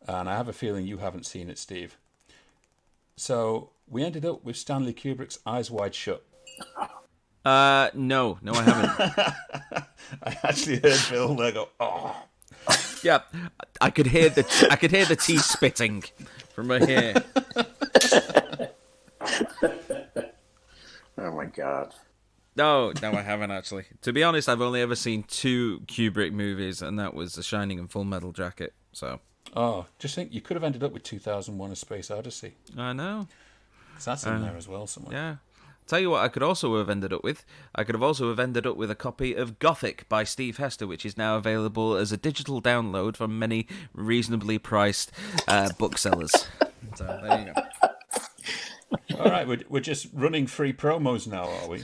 And I have a feeling you haven't seen it, Steve. So we ended up with Stanley Kubrick's Eyes Wide Shut. No, I haven't. I actually heard Bill there go, oh. Yeah, I could hear the tea spitting from right here. Oh my God. No, I haven't actually. To be honest, I've only ever seen 2 Kubrick movies, and that was The Shining and Full Metal Jacket. So. Oh, just think, you could have ended up with 2001: A Space Odyssey. I know. 'Cause that's in there as well somewhere. Yeah. Tell you what I could also have ended up with. I could have also have ended up with a copy of Gothic by Steve Hester, which is now available as a digital download from many reasonably priced booksellers. So there you go. All right, we're just running free promos now, are we?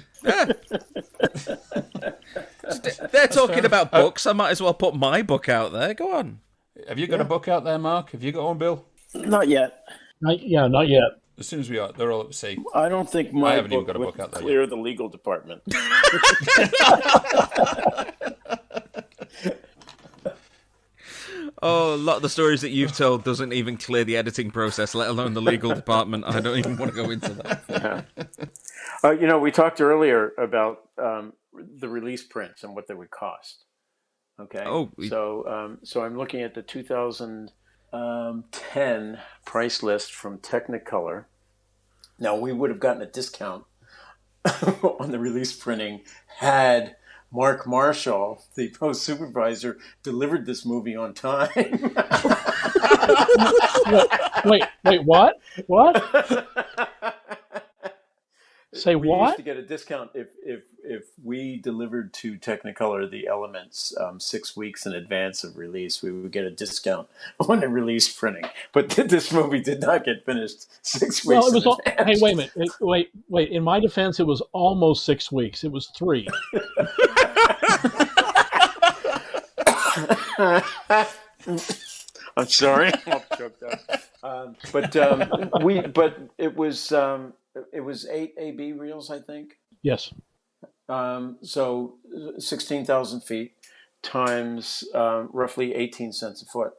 They're talking about books. I might as well put my book out there. Go on. Have you got a book out there, Mark? Have you got one, Bill? Not yet. Not yet. As soon as we are, they're all up to sea. I don't think I my haven't even book got a book would out there clear the legal department. Oh, a lot of the stories that you've told doesn't even clear the editing process, let alone the legal department. I don't even want to go into that. Yeah. We talked earlier about the release prints and what they would cost. Okay. So I'm looking at the 2010 price list from Technicolor. Now, we would have gotten a discount on the release printing had Mark Marshall, the post supervisor, delivered this movie on time. Wait, what? What? Say we what? used to get a discount if we delivered to Technicolor the elements 6 weeks in advance of release. We would get a discount on the release printing. But this movie did not get finished 6 weeks. Well, it was. in advance. Hey, wait a minute. Wait. In my defense, it was almost 6 weeks. It was 3. I'm sorry. I'm choked up. But it was 8 AB reels, I think. Yes. So 16,000 feet times roughly 18 cents a foot,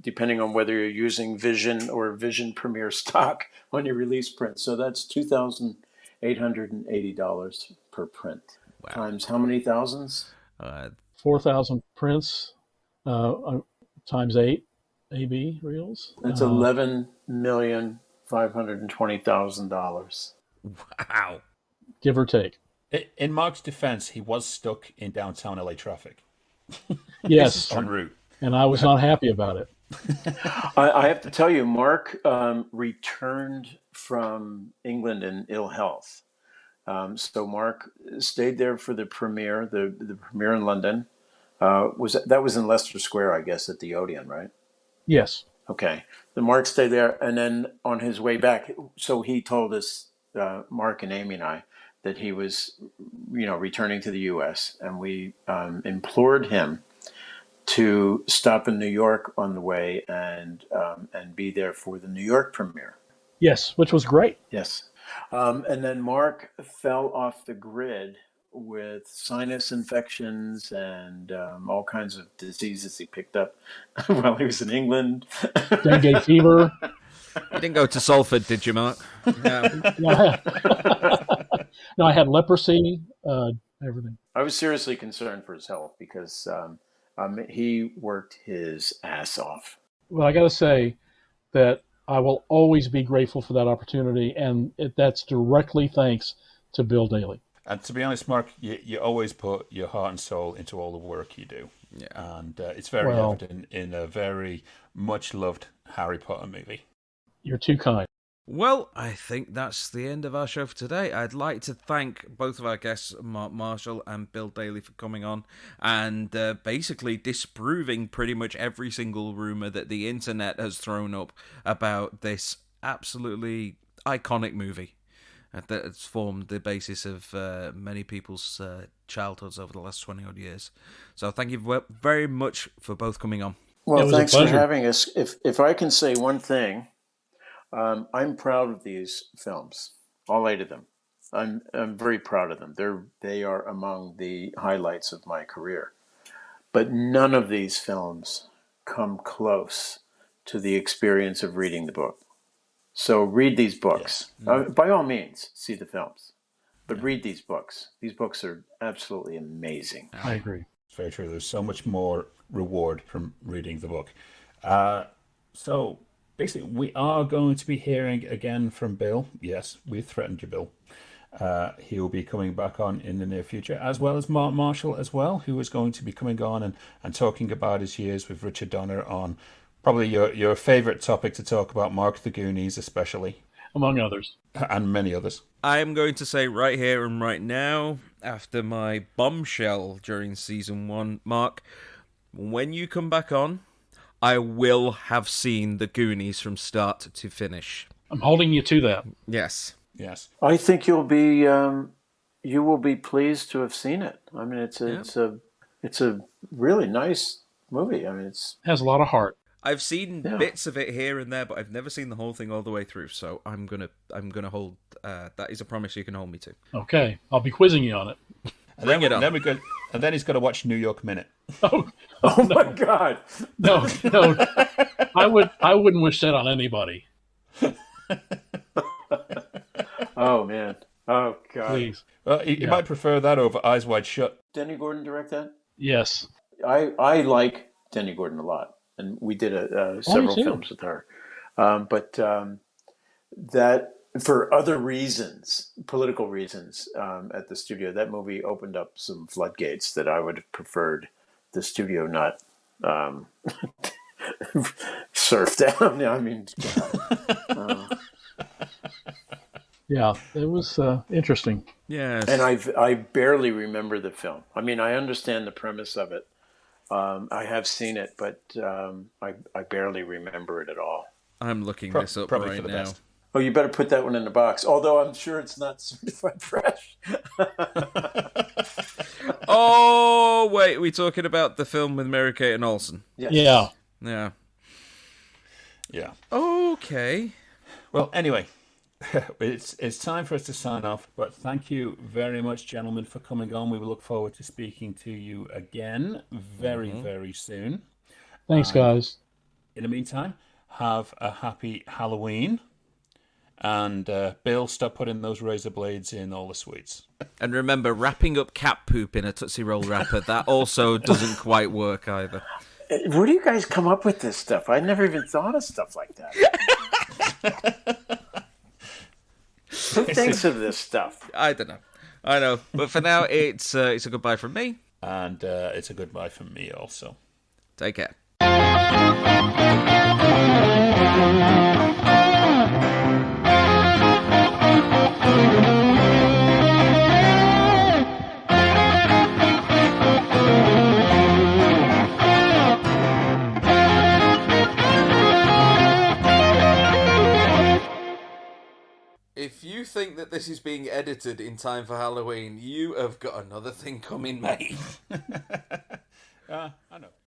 depending on whether you're using Vision or Vision Premier stock on your release print. So that's $2,880 per print. Wow. Times how many thousands? 4,000 prints times 8 AB reels. That's $11,520,000. Wow. Give or take. In Mark's defense, he was stuck in downtown LA traffic. Yes. En route. And I was not happy about it. I have to tell you, Mark returned from England in ill health. So Mark stayed there for the premiere, the premiere in London. That was in Leicester Square, I guess, at the Odeon, right? Yes. Okay. The Mark stayed there, and then on his way back, so he told us, Mark and Amy and I, that he was, returning to the U.S., and we implored him to stop in New York on the way and be there for the New York premiere. Yes, which was great. Yes. And then Mark fell off the grid with sinus infections and all kinds of diseases he picked up while he was in England. Dengue fever. You didn't go to Salford, did you, Mark? No. No, I had leprosy, everything. I was seriously concerned for his health because he worked his ass off. Well, I got to say that I will always be grateful for that opportunity, and that's directly thanks to Bill Daly. And to be honest, Mark, you always put your heart and soul into all the work you do. Yeah. And it's very evident in a very much-loved Harry Potter movie. You're too kind. Well, I think that's the end of our show for today. I'd like to thank both of our guests, Mark Marshall and Bill Daly, for coming on and basically disproving pretty much every single rumour that the internet has thrown up about this absolutely iconic movie that's formed the basis of many people's childhoods over the last 20-odd years. So thank you very much for both coming on. Well, thanks for having us. If I can say one thing, I'm proud of these films, all 8 of them. I'm very proud of them. They are among the highlights of my career. But none of these films come close to the experience of reading the book. So read these books. Yes. By all means, see the films. But read these books. These books are absolutely amazing. I agree. It's very true. There's so much more reward from reading the book. So basically, we are going to be hearing again from Bill. Yes, we've threatened you, Bill. He'll be coming back on in the near future, as well as Mark Marshall as well, who is going to be coming on and talking about his years with Richard Donner on probably your favourite topic to talk about, Mark, the Goonies especially. Among others. And many others. I am going to say right here and right now, after my bombshell during season 1, Mark, when you come back on, I will have seen the Goonies from start to finish. I'm holding you to that. Yes. Yes. I think you will be pleased to have seen it. I mean, it's a really nice movie. I mean, it's Has a lot of heart. I've seen bits of it here and there, but I've never seen the whole thing all the way through. So I'm gonna hold. That is a promise you can hold me to. Okay, I'll be quizzing you on it. And Bring it on. And then he's got to watch New York Minute. Oh, oh my God! no. I wouldn't wish that on anybody. Oh man! Oh God! Please. Well, you might prefer that over Eyes Wide Shut. Denny Gordon direct that? Yes. I like Denny Gordon a lot, and we did several too. films with her. But that, for other reasons, political reasons, at the studio, that movie opened up some floodgates that I would have preferred the studio not surf down. I mean, Yeah, it was interesting. Yes. and I barely remember the film. I mean, I understand the premise of it. I have seen it, but I barely remember it at all. I'm looking this up probably right for the now. best. Oh, you better put that one in the box. Although I'm sure it's not certified fresh. Oh wait, are we talking about the film with Mary Kate and Olsen? Yes. Yeah. Yeah. Yeah. Okay. Well, anyway, it's time for us to sign off. But thank you very much, gentlemen, for coming on. We will look forward to speaking to you again very, very soon. Thanks, guys. In the meantime, have a happy Halloween. And Bill, stop putting those razor blades in all the sweets. And remember, wrapping up cat poop in a Tootsie Roll wrapper, that also doesn't quite work either. Where do you guys come up with this stuff? I never even thought of stuff like that. Who thinks of this stuff? I don't know. I know. But for now, it's a goodbye from me. And it's a goodbye from me also. Take care. If you think that this is being edited in time for Halloween, you have got another thing coming, mate. I know.